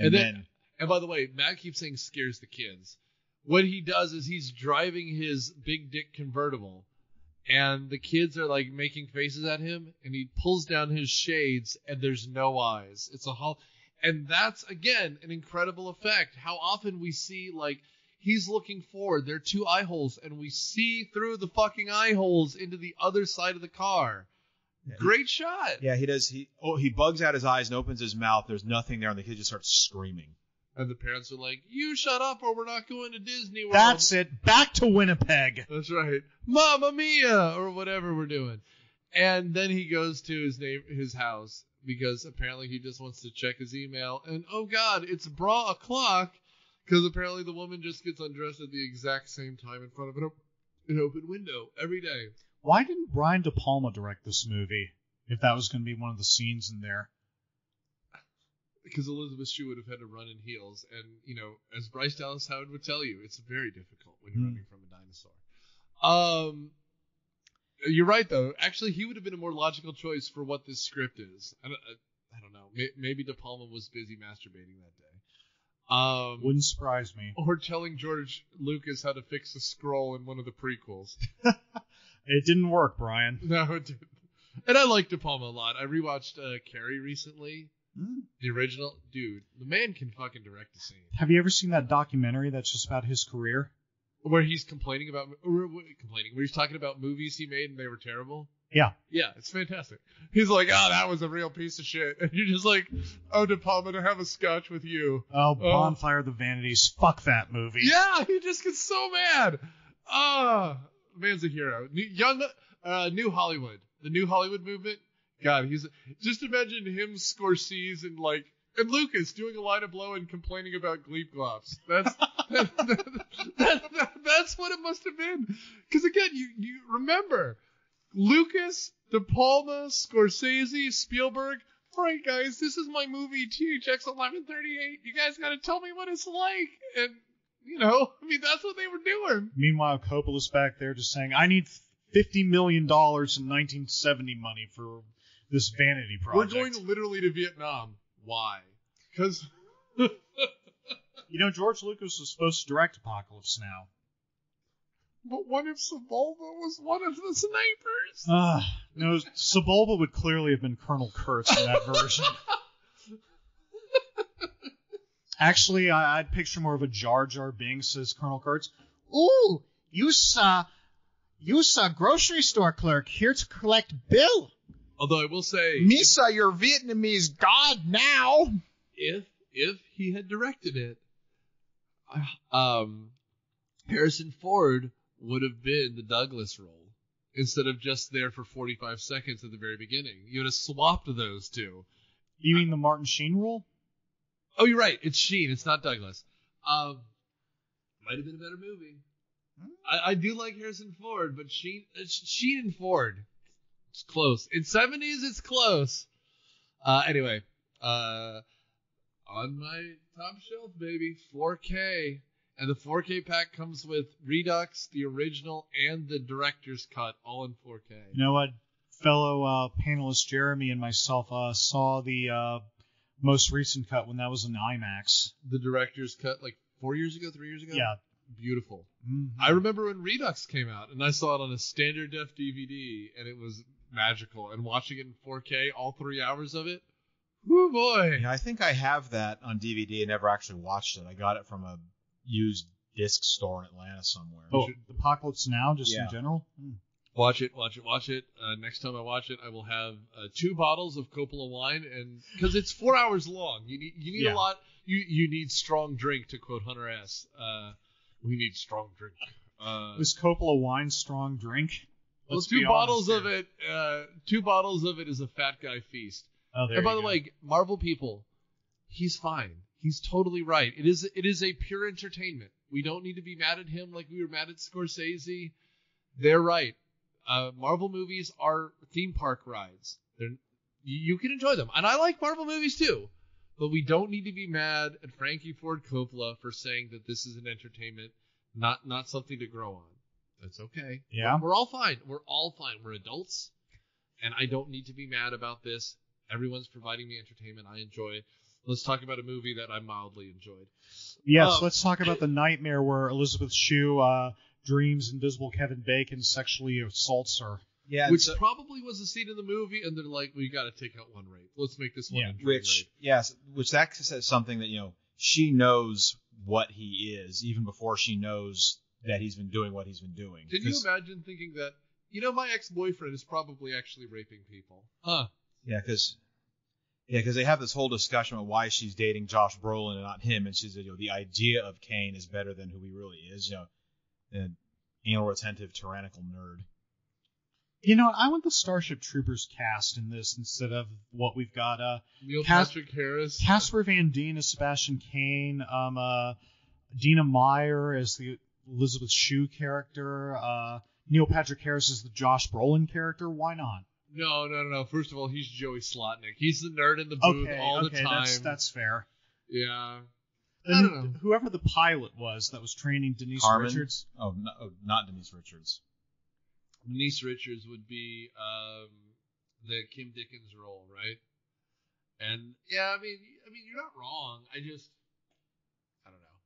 And by the way, Matt keeps saying scares the kids. What he does is he's driving his big dick convertible, and the kids are like making faces at him, and he pulls down his shades, and there's no eyes. It's a and that's again an incredible effect. How often we see like he's looking forward, there are 2 eye holes, and we see through the fucking eye holes into the other side of the car. Yeah, great shot. Yeah, he does. He bugs out his eyes and opens his mouth. There's nothing there, and the kid just starts screaming. And the parents are like, "You shut up, or we're not going to Disney World." That's it. Back to Winnipeg. That's right. Mamma mia, or whatever we're doing. And then he goes to his house because apparently he just wants to check his email. And oh God, it's bra o'clock because apparently the woman just gets undressed at the exact same time in front of an open window every day. Why didn't Brian De Palma direct this movie if that was going to be one of the scenes in there? Because Elizabeth Shue would have had to run in heels. And, you know, as Bryce Dallas Howard would tell you, it's very difficult when you're running from a dinosaur. You're right, though. Actually, he would have been a more logical choice for what this script is. I don't know. Maybe De Palma was busy masturbating that day. Wouldn't surprise me. Or telling George Lucas how to fix a scroll in one of the prequels. It didn't work, Brian. No, it didn't. And I like De Palma a lot. I rewatched Carrie recently. The original. Dude, the man can fucking direct a scene. Have you ever seen that documentary that's just about his career? Where he's where he's talking about movies he made and they were terrible? Yeah. Yeah, it's fantastic. He's like, oh, that was a real piece of shit. And you're just like, oh, De Palma, to have a scotch with you. Oh, Bonfire of the Vanities. Fuck that movie. Yeah, he just gets so mad. Man's a hero. New Hollywood. The New Hollywood movement. God, just imagine him, Scorsese, and Lucas doing a line of blow and complaining about Gleep Glops. That's what it must have been. Because again, you remember Lucas, De Palma, Scorsese, Spielberg. All right, guys, this is my movie THX 1138. You guys got to tell me what it's like. And that's what they were doing. Meanwhile, Coppola's back there just saying, "I need $50 million in 1970 money for this vanity project. We're going literally to Vietnam. Why? Because George Lucas was supposed to direct Apocalypse Now. But what if Sebulba was one of the snipers? No, Sebulba would clearly have been Colonel Kurtz in that version. Actually, I'd picture more of a Jar Jar Binks as Colonel Kurtz. Ooh, you saw grocery store clerk here to collect bill. Although I will say, Misa, your Vietnamese god now. If he had directed it, Harrison Ford would have been the Douglas role instead of just there for 45 seconds at the very beginning. You would have swapped those two. You mean the Martin Sheen role? Oh, you're right. It's Sheen. It's not Douglas. Might have been a better movie. I do like Harrison Ford, but Sheen and Ford, it's close. In 70s, it's close. Anyway, on my top shelf, baby, 4K. And the 4K pack comes with Redux, the original, and the director's cut, all in 4K. You know what? Fellow panelist Jeremy and myself saw the most recent cut when that was in IMAX. The director's cut like 4 years ago, 3 years ago? Yeah. Beautiful. Mm-hmm. I remember when Redux came out, and I saw it on a standard def DVD, and it was magical. And watching it in 4K, all 3 hours of it, whoo boy! Yeah, I think I have that on DVD and never actually watched it. I got it from a used disc store in Atlanta somewhere. Oh, Apocalypse Now, just Yeah. in general? Watch it. Next time I watch it, I will have 2 bottles of Coppola wine, and because it's 4 hours long, you need a lot. You need strong drink, to quote Hunter S. We need strong drink. Is Coppola wine strong drink? Well, 2 bottles of it. 2 bottles of it is a fat guy feast. Oh, there and by you the go. way, Marvel people, he's fine. He's totally right. It is a pure entertainment. We don't need to be mad at him like we were mad at Scorsese. They're right. Marvel movies are theme park rides. You can enjoy them. And I like Marvel movies too. But we don't need to be mad at Frankie Ford Coppola for saying that this is an entertainment, not something to grow on. That's okay. Yeah. We're all fine. We're all fine. We're adults. And I don't need to be mad about this. Everyone's providing me entertainment. I enjoy it. Let's talk about a movie that I mildly enjoyed. Yes, let's talk about the nightmare where Elizabeth Shue dreams Invisible Kevin Bacon sexually assaults her. Yeah, Which probably was a scene in the movie, and they're like, we got to take out one rape. Let's make this one a dream rape. Which that says something that, she knows what he is, even before she knows that he's been doing what he's been doing. Can you imagine thinking that, my ex-boyfriend is probably actually raping people? Huh. Yeah, because they have this whole discussion about why she's dating Josh Brolin and not him, and she's the idea of Kane is better than who he really is, an anal retentive tyrannical nerd. I want the Starship Troopers cast in this instead of what we've got. Neil Patrick Harris. Casper Van Dien as Sebastian Kane. Dina Meyer as the Elizabeth Shue character. Neil Patrick Harris as the Josh Brolin character. Why not? No. First of all, he's Joey Slotnick. He's the nerd in the booth all the time. That's fair. Yeah. I don't know. Whoever the pilot was that was training Denise Harmon? Richards. Oh, no, not Denise Richards. Denise Richards would be the Kim Dickens role, right? And yeah, I mean, you're not wrong. I don't know.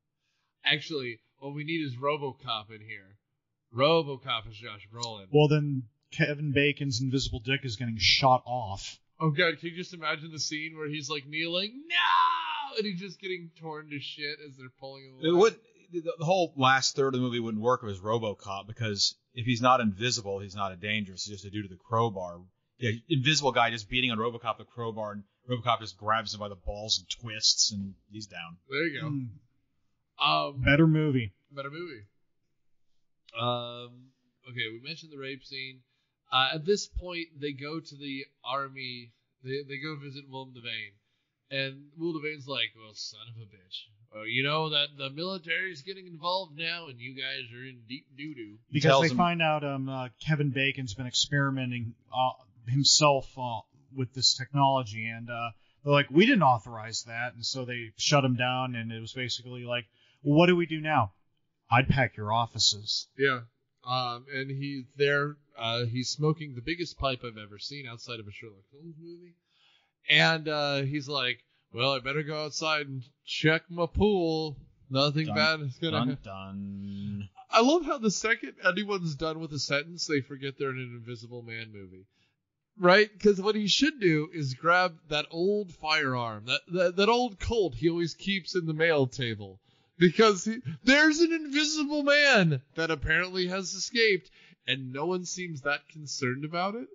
Actually, what we need is RoboCop in here. RoboCop is Josh Brolin. Well, then Kevin Bacon's invisible dick is getting shot off. Oh god, can you just imagine the scene where he's like kneeling, no, and he's just getting torn to shit as they're pulling him away? It would. The whole last third of the movie wouldn't work if it was RoboCop, because if he's not invisible, he's not a dangerous. He's just a dude with a crowbar. Yeah, invisible guy just beating on RoboCop with a crowbar, and RoboCop just grabs him by the balls and twists, and he's down. There you go. Better movie. Okay, we mentioned the rape scene. At this point, they go to the army. They go visit Willem Devane. And Will Devane's like, well, son of a bitch. Well, that the military's getting involved now, and you guys are in deep doo-doo. Because they find out Kevin Bacon's been experimenting himself with this technology, and they're like, we didn't authorize that, and so they shut him down, and it was basically like, well, what do we do now? I'd pack your offices. Yeah. And he's there. He's smoking the biggest pipe I've ever seen outside of a Sherlock Holmes movie. And he's like, well, I better go outside and check my pool. Nothing bad is going to happen. Dun. I love how the second anyone's done with a sentence, they forget they're in an Invisible Man movie. Right? Because what he should do is grab that old firearm, that old Colt he always keeps in the mail table. Because there's an Invisible Man that apparently has escaped, and no one seems that concerned about it.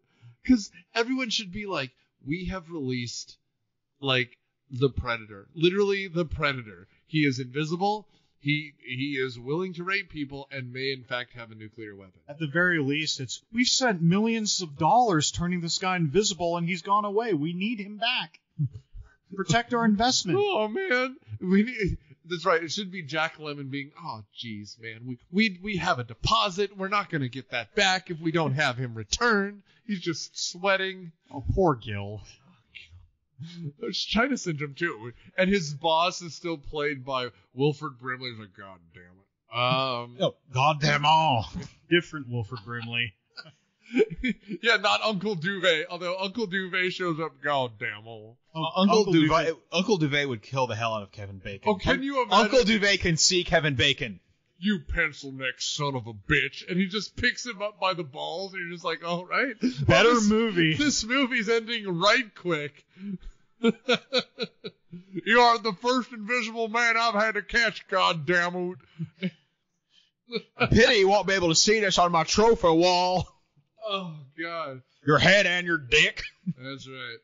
Because everyone should be like, we have released, the Predator. Literally the Predator. He is invisible. He is willing to rape people and may, in fact, have a nuclear weapon. At the very least, we've spent millions of dollars turning this guy invisible, and he's gone away. We need him back. Protect our investment. Oh, man. That's right. It should be Jack Lemmon being, oh, geez, man. We have a deposit. We're not going to get that back if we don't have him return. He's just sweating. Oh, poor Gil. There's China Syndrome, too. And his boss is still played by Wilford Brimley. He's like, God damn it. Goddamn all. Different Wilford Brimley. Yeah, not Uncle Duvet. Although Uncle Duvet shows up, goddamn old. Uncle Duvet would kill the hell out of Kevin Bacon. Oh, can you imagine? Uncle Duvet can see Kevin Bacon. You pencil neck son of a bitch. And he just picks him up by the balls, and you're just like, all right. Better movie. This movie's ending right quick. You are the first invisible man I've had to catch, goddamn it. Pity you won't be able to see this on my trophy wall. Oh, God. Your head and your dick. That's right.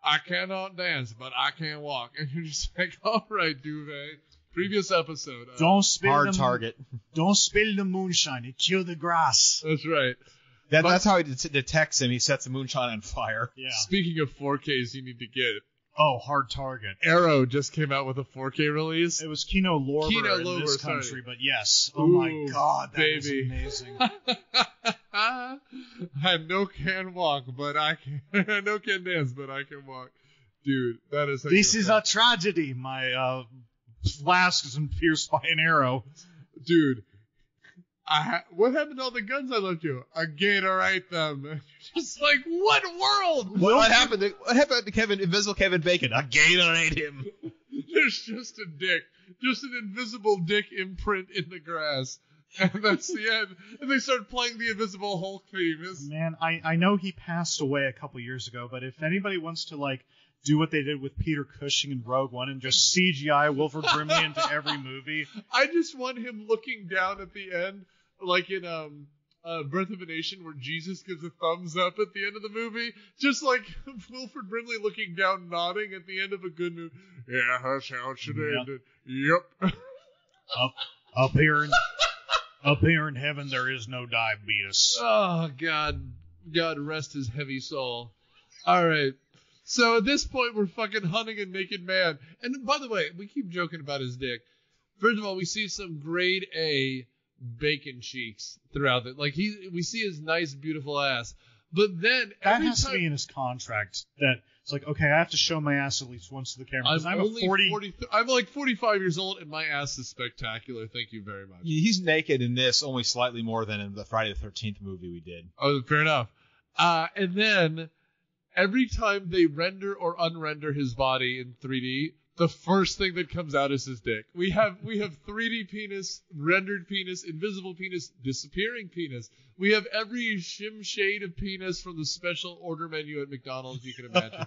I cannot dance, but I can walk. And you're just like, all right, Duvet. Previous episode. Don't spill hard target. Don't spill the moonshine. It kill the grass. That's right. That's how he detects him. He sets the moonshine on fire. Yeah. Speaking of 4Ks you need to get. Oh, hard target. Arrow just came out with a 4K release. It was Kino Lorber in this country, but yes. Oh, my God. That is amazing. I no can walk, but I can. I no can dance, but I can walk. Dude, that is... This is a tragedy. My flask is pierced by an arrow. Dude. What happened to all the guns I left you? I Gatorade them. Just like, what world? What happened to Invisible Kevin Bacon? I Gatorade him. There's just a dick. Just an invisible dick imprint in the grass. And that's the end. And they start playing the Invisible Hulk theme. Man, I know he passed away a couple years ago, but if anybody wants to, like, do what they did with Peter Cushing in Rogue One and just CGI Wilford Brimley into every movie. I just want him looking down at the end, like in Birth of a Nation, where Jesus gives a thumbs up at the end of the movie. Just like Wilford Brimley looking down, nodding at the end of a good movie. Yeah, that's how it should have ended. Yep. Up here in heaven, there is no diabetes. Oh, God rest his heavy soul. All right. So at this point, we're fucking hunting a naked man. And by the way, we keep joking about his dick. First of all, we see some grade A bacon cheeks throughout it. Like we see his nice, beautiful ass. But then that has to be in his contract. That it's like, okay, I have to show my ass at least once to the camera. I'm like 45 years old, and my ass is spectacular. Thank you very much. He's naked in this, only slightly more than in the Friday the 13th movie we did. Oh, fair enough. And then every time they render or unrender his body in 3D, the first thing that comes out is his dick. We have 3D penis, rendered penis, invisible penis, disappearing penis. We have every shade of penis from the special order menu at McDonald's you can imagine.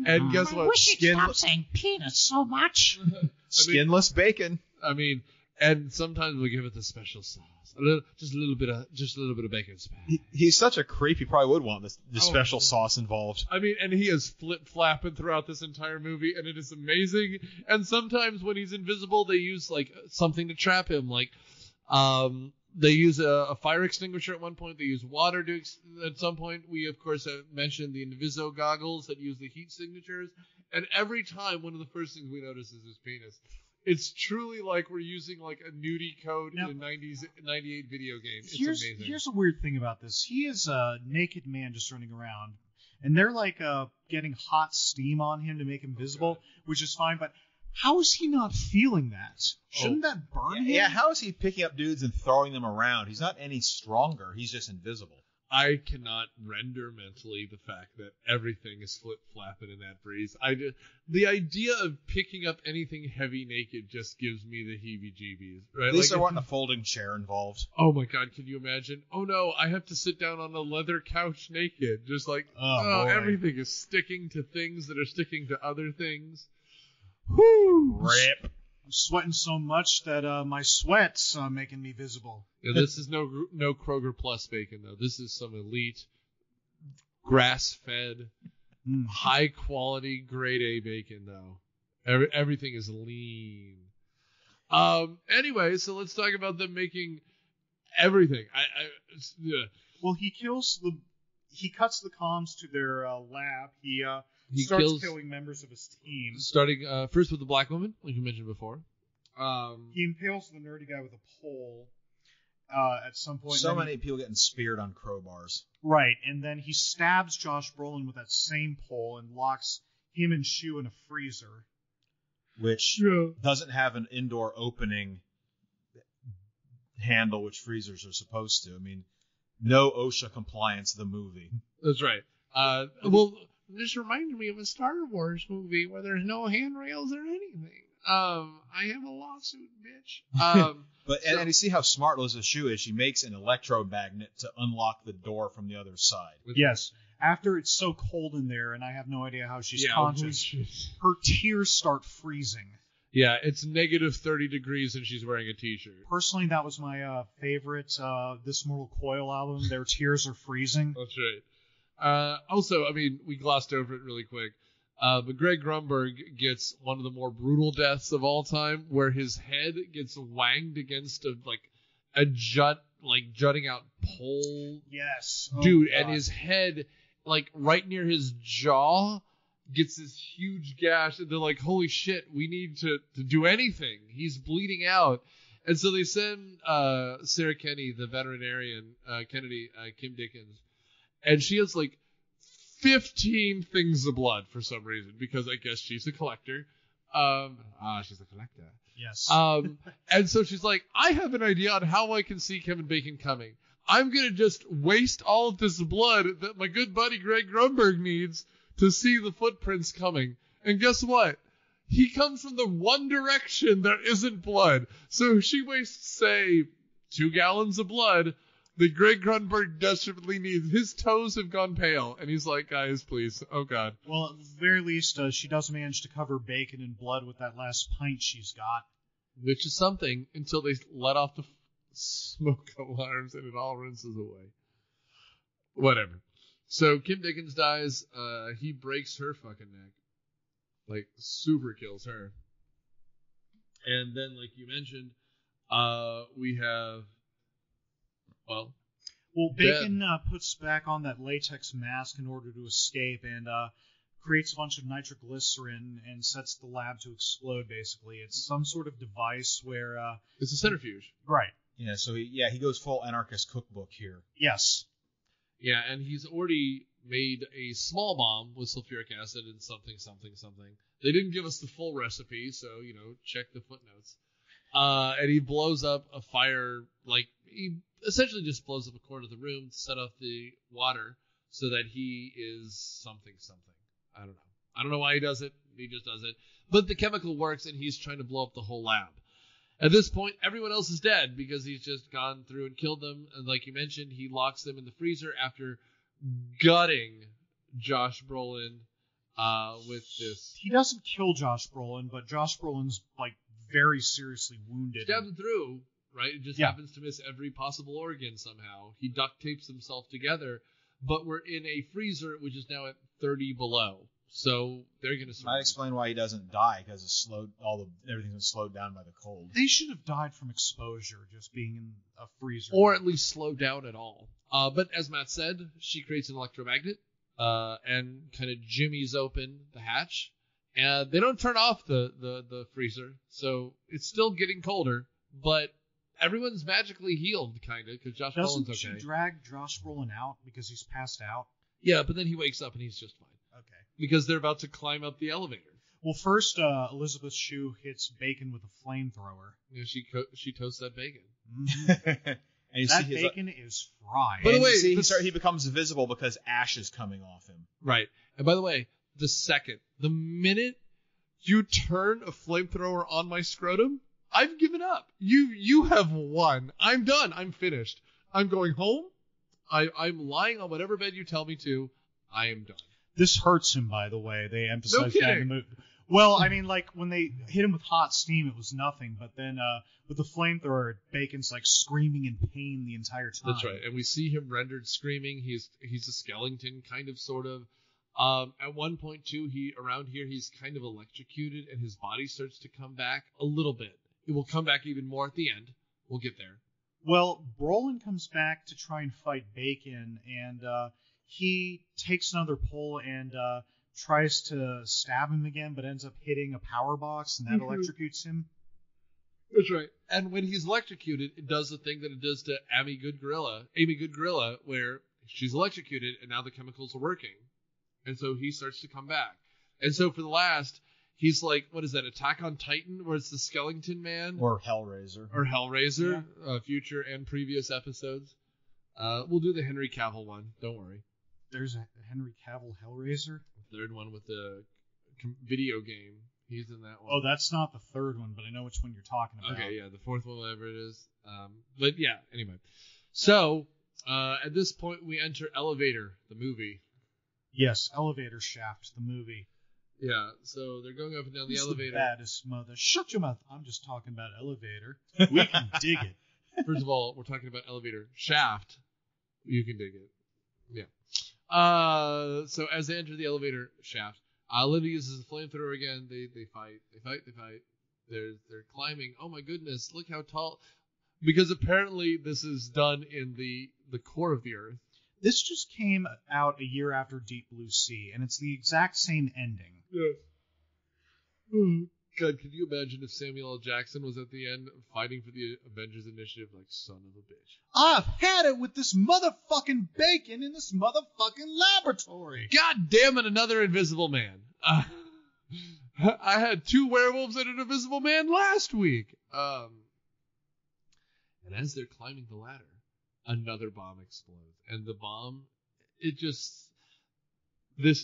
And guess what? I wish you'd stop saying penis so much. Skinless bacon. I mean, and sometimes we give it the special sauce. Just a little bit of bacon smash. He's such a creep. He probably would want the special sauce involved. I mean, and he is flip-flapping throughout this entire movie, and it is amazing. And sometimes when he's invisible, they use like something to trap him. Like, they use a fire extinguisher at one point. They use water at some point. We of course have mentioned the Inviso goggles that use the heat signatures. And every time, one of the first things we notice is his penis. It's truly like we're using like a nudie code in a 98 video game. It's amazing. Here's a weird thing about this. He is a naked man just running around, and they're like getting hot steam on him to make him visible, which is fine, but how is he not feeling that? Shouldn't that burn him? Yeah, how is he picking up dudes and throwing them around? He's not any stronger. He's just invisible. I cannot render mentally the fact that everything is flip-flapping in that breeze. The idea of picking up anything heavy naked just gives me the heebie-jeebies. Right? At least there wasn't a folding chair involved. Oh my God, can you imagine? Oh no, I have to sit down on a leather couch naked. Just like, everything is sticking to things that are sticking to other things. Whoo! Rip. I'm sweating so much that my sweat's making me visible. Yeah, this is no Kroger Plus bacon, though. This is some elite, grass-fed, high-quality, grade A bacon, though. Everything is lean. Anyway, so let's talk about them making everything. Well, he cuts the comms to their lab. He starts killing members of his team. Starting first with the black woman, like you mentioned before. He impales the nerdy guy with a pole at some point. So many people getting speared on crowbars. Right, and then he stabs Josh Brolin with that same pole and locks him and Shu in a freezer. Which doesn't have an indoor opening handle, which freezers are supposed to. I mean, no OSHA compliance, the movie. That's right. Well, this reminded me of a Star Wars movie where there's no handrails or anything. I have a lawsuit, bitch. But and you see how smart Liz Shue is. She makes an electromagnet to unlock the door from the other side. Yes. After it's so cold in there, and I have no idea how she's conscious, she's... her tears start freezing. Yeah, it's negative 30 degrees and she's wearing a t-shirt. Personally, that was my favorite This Mortal Coil album. Their tears are freezing. That's right. Also, I mean, we glossed over it really quick. But Greg Grunberg gets one of the more brutal deaths of all time, where his head gets wanged against a jutting out pole. Yes. Dude, and his head, right near his jaw, gets this huge gash, and they're like, holy shit, we need to do anything. He's bleeding out. And so they send Sarah Kennedy, the veterinarian, Kim Dickens, and she has 15 things of blood for some reason, because I guess she's a collector. She's a collector. Yes. And so she's like, I have an idea on how I can see Kevin Bacon coming. I'm going to just waste all of this blood that my good buddy Greg Grunberg needs to see the footprints coming. And guess what? He comes from the one direction there isn't blood. So she wastes, say, 2 gallons of blood that Greg Grunberg desperately needs. His toes have gone pale, and he's like, guys, please. Oh, God. Well, at the very least, she does manage to cover Bacon in blood with that last pint she's got. Which is something until they let off the smoke alarms, and it all rinses away. Whatever. So Kim Dickens dies. He breaks her fucking neck. Super kills her. And then, like you mentioned, we have... Well, Bacon puts back on that latex mask in order to escape, and creates a bunch of nitroglycerin and sets the lab to explode, basically. It's some sort of device where... it's a centrifuge. Right. Yeah, so he goes full anarchist cookbook here. Yes. Yeah, and he's already made a small bomb with sulfuric acid and something. They didn't give us the full recipe, so, check the footnotes. And he blows up a fire, he essentially just blows up a corner of the room to set off the water so that he is something. I don't know. I don't know why he does it. He just does it. But the chemical works, and he's trying to blow up the whole lab. At this point, everyone else is dead because he's just gone through and killed them. And like you mentioned, he locks them in the freezer after gutting Josh Brolin with this. He doesn't kill Josh Brolin, but Josh Brolin's, very seriously wounded. Stabs him through. Right? It just happens to miss every possible organ somehow. He duct tapes himself together, but we're in a freezer which is now at 30 below. So they're going to survive. Might explain why he doesn't die, because everything's been slowed down by the cold. They should have died from exposure, just being in a freezer. Or at least slowed down at all. But as Matt said, she creates an electromagnet and kind of jimmies open the hatch. And they don't turn off the freezer, so it's still getting colder, but everyone's magically healed, kind of, because Josh Brolin's okay. Doesn't she drag Josh Brolin out because he's passed out? Yeah, but then he wakes up and he's just fine. Okay. Because they're about to climb up the elevator. Well, first, Elizabeth Shue hits Bacon with a flamethrower. Yeah, she toasts that bacon. Mm-hmm. And that bacon is fried. By the way, he becomes visible because ash is coming off him. Right. And by the way, the minute you turn a flamethrower on my scrotum, I've given up. You have won. I'm done. I'm finished. I'm going home. I'm lying on whatever bed you tell me to. I am done. This hurts him, by the way. They emphasize that in the movie. Well, I mean, when they hit him with hot steam, it was nothing. But then with the flamethrower, Bacon's screaming in pain the entire time. That's right. And we see him rendered screaming. He's a skeleton, kind of, sort of. At one point, too, around here, he's kind of electrocuted, and his body starts to come back a little bit. It will come back even more at the end. We'll get there. Well, Brolin comes back to try and fight Bacon, and he takes another pull and tries to stab him again, but ends up hitting a power box, and that electrocutes him. That's right. And when he's electrocuted, it does the thing that it does to Amy Good Gorilla, where she's electrocuted, and now the chemicals are working. And so he starts to come back. And so for the last, he's like, what is that, Attack on Titan, where it's the Skeleton Man? Or Hellraiser. Future and previous episodes. We'll do the Henry Cavill one. Don't worry. There's a Henry Cavill Hellraiser. The third one with the video game. He's in that one. Oh, that's not the third one, but I know which one you're talking about. Okay, yeah, the fourth one, whatever it is. But yeah, anyway. So, at this point, we enter Elevator, the movie. Yes, Elevator Shaft, the movie. Yeah, so they're going up and down the Who's elevator. The baddest mother. Shut your mouth. I'm just talking about Elevator. We can dig it. First of all, we're talking about Elevator Shaft. You can dig it. Yeah. So as they enter the elevator shaft, Linda uses a flamethrower again. They fight. They're climbing. Oh my goodness! Look how tall. Because apparently this is done in the core of the earth. This just came out a year after Deep Blue Sea, and it's the exact same ending. Yeah. Oh, God, can you imagine if Samuel L. Jackson was at the end fighting for the Avengers Initiative like son of a bitch? I've had it with this motherfucking bacon in this motherfucking laboratory. God damn it, another Invisible Man. I had 2 werewolves and an Invisible Man last week. And as they're climbing the ladder, another bomb explodes. And the bomb, this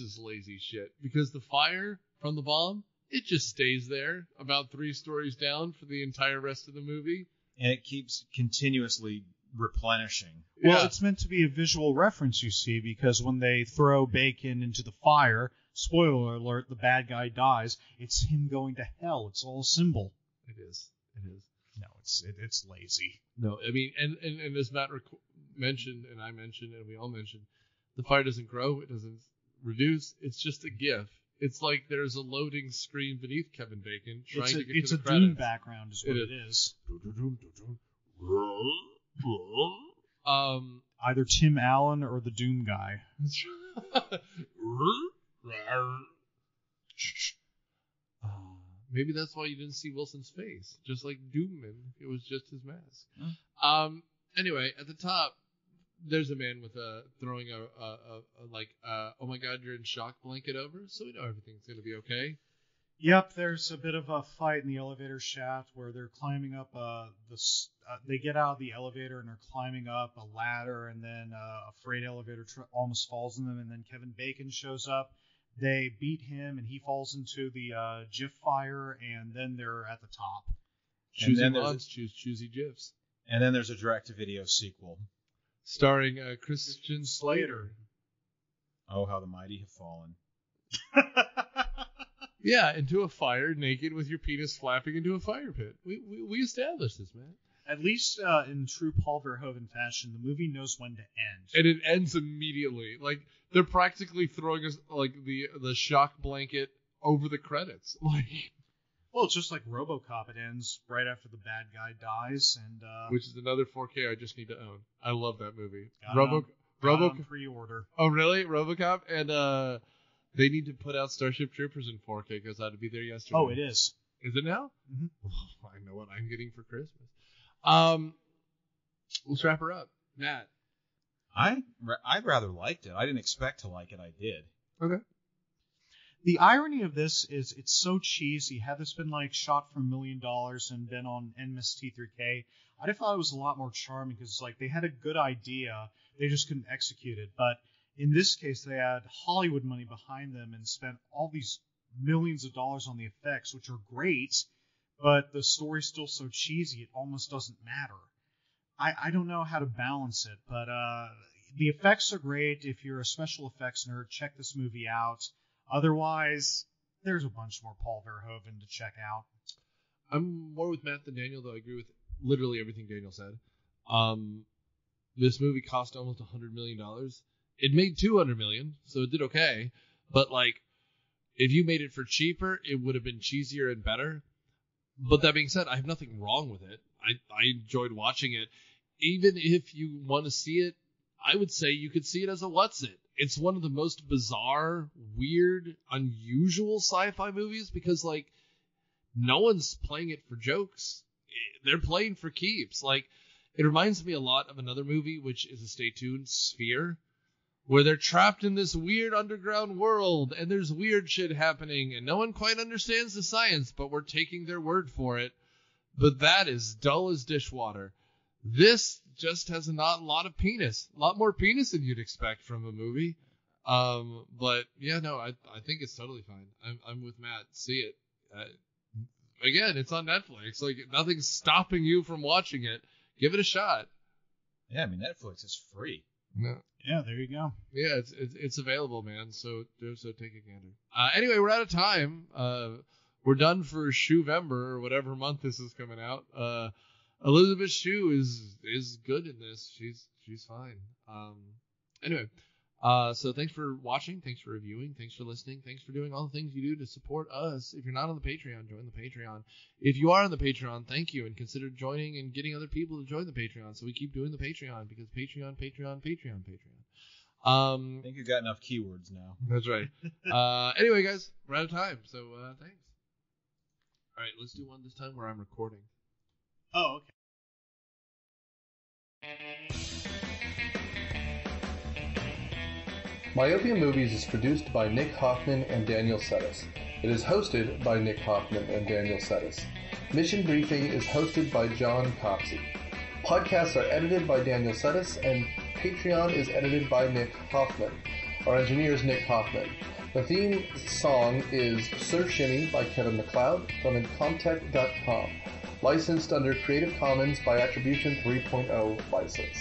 is lazy shit. Because the fire from the bomb, it just stays there about 3 stories down for the entire rest of the movie. And it keeps continuously replenishing. Well, it's meant to be a visual reference, you see, because when they throw bacon into the fire, spoiler alert, the bad guy dies. It's him going to hell. It's all a symbol. It is. No, it's lazy. No, I mean, and as Matt mentioned, and I mentioned, and we all mentioned, the fire doesn't grow. It doesn't reduce. It's just a GIF. It's like there's a loading screen beneath Kevin Bacon trying to get to the credits. It's a Doom background is what it is. Either Tim Allen or the Doom guy. Maybe that's why you didn't see Wilson's face. Just like Doomman. It was just his mask. Anyway, at the top, there's a man with throwing a oh my God, you're in shock blanket over, so we know everything's going to be okay. Yep, there's a bit of a fight in the elevator shaft where they're climbing up they get out of the elevator and they're climbing up a ladder, and then a freight elevator almost falls on them, and then Kevin Bacon shows up. They beat him, and he falls into the GIF fire, and then they're at the top. Choosy mods, choosy GIFs. And then there's a direct-to-video sequel. Starring Christian Slater. Oh, how the mighty have fallen. Yeah, into a fire, naked with your penis flapping into a fire pit. We established this, man. At least in true Paul Verhoeven fashion, the movie knows when to end. And it ends immediately. Like, they're practically throwing us like the shock blanket over the credits. Like, well, it's just like RoboCop. It ends right after the bad guy dies, and which is another 4K I just need to own. I love that movie. RoboCop pre-order. Oh, really? RoboCop? And they need to put out Starship Troopers in 4K because I had to be there yesterday. Oh, it is. Is it now? Mm-hmm. Oh, I know what I'm getting for Christmas. Let's wrap her up. Matt. I rather liked it. I didn't expect to like it. I did. Okay. The irony of this is it's so cheesy. Had this been like shot for $1 million and been on NMST3K, I'd have thought it was a lot more charming because like they had a good idea, they just couldn't execute it. But in this case, they had Hollywood money behind them and spent all these millions of dollars on the effects, which are great, but the story's still so cheesy it almost doesn't matter. I don't know how to balance it, but the effects are great. If you're a special effects nerd, check this movie out. Otherwise, there's a bunch more Paul Verhoeven to check out. I'm more with Matt than Daniel, though I agree with literally everything Daniel said. This movie cost almost $100 million. It made $200 million, so it did okay. But like, if you made it for cheaper, it would have been cheesier and better. But that being said, I have nothing wrong with it. I enjoyed watching it. Even if you want to see it, I would say you could see it as a what's it. It's one of the most bizarre, weird, unusual sci-fi movies because, like, no one's playing it for jokes. They're playing for keeps. Like, it reminds me a lot of another movie, which is a stay tuned, Sphere, where they're trapped in this weird underground world, and there's weird shit happening, and no one quite understands the science, but we're taking their word for it. But that is dull as dishwater. This just has a lot of penis. A lot more penis than you'd expect from a movie. But yeah, no, I think it's totally fine. I'm with Matt. See it. Again, it's on Netflix. Like, nothing's stopping you from watching it. Give it a shot. Yeah, I mean, Netflix is free. No. Yeah, there you go. Yeah, it's available, man. So take a gander. Anyway, we're out of time. We're done for Shoevember or whatever month this is coming out. Elizabeth Shue is good in this. She's fine. Anyway, so thanks for watching. Thanks for reviewing. Thanks for listening. Thanks for doing all the things you do to support us. If you're not on the Patreon, join the Patreon. If you are on the Patreon, thank you, and consider joining and getting other people to join the Patreon. So we keep doing the Patreon, because Patreon. I think you got enough keywords now. That's right. Anyway, guys, we're out of time. So thanks. All right, let's do one this time where I'm recording. Oh, okay. Myopia Movies is produced by Nick Hoffman and Daniel Settis. It is hosted by Nick Hoffman and Daniel Settis. Mission Briefing is hosted by John Copsey. Podcasts are edited by Daniel Settis, and Patreon is edited by Nick Hoffman. Our engineer is Nick Hoffman. The theme song is Surf Shimmy by Kevin MacLeod from Incompetech.com. Licensed under Creative Commons by Attribution 3.0 license.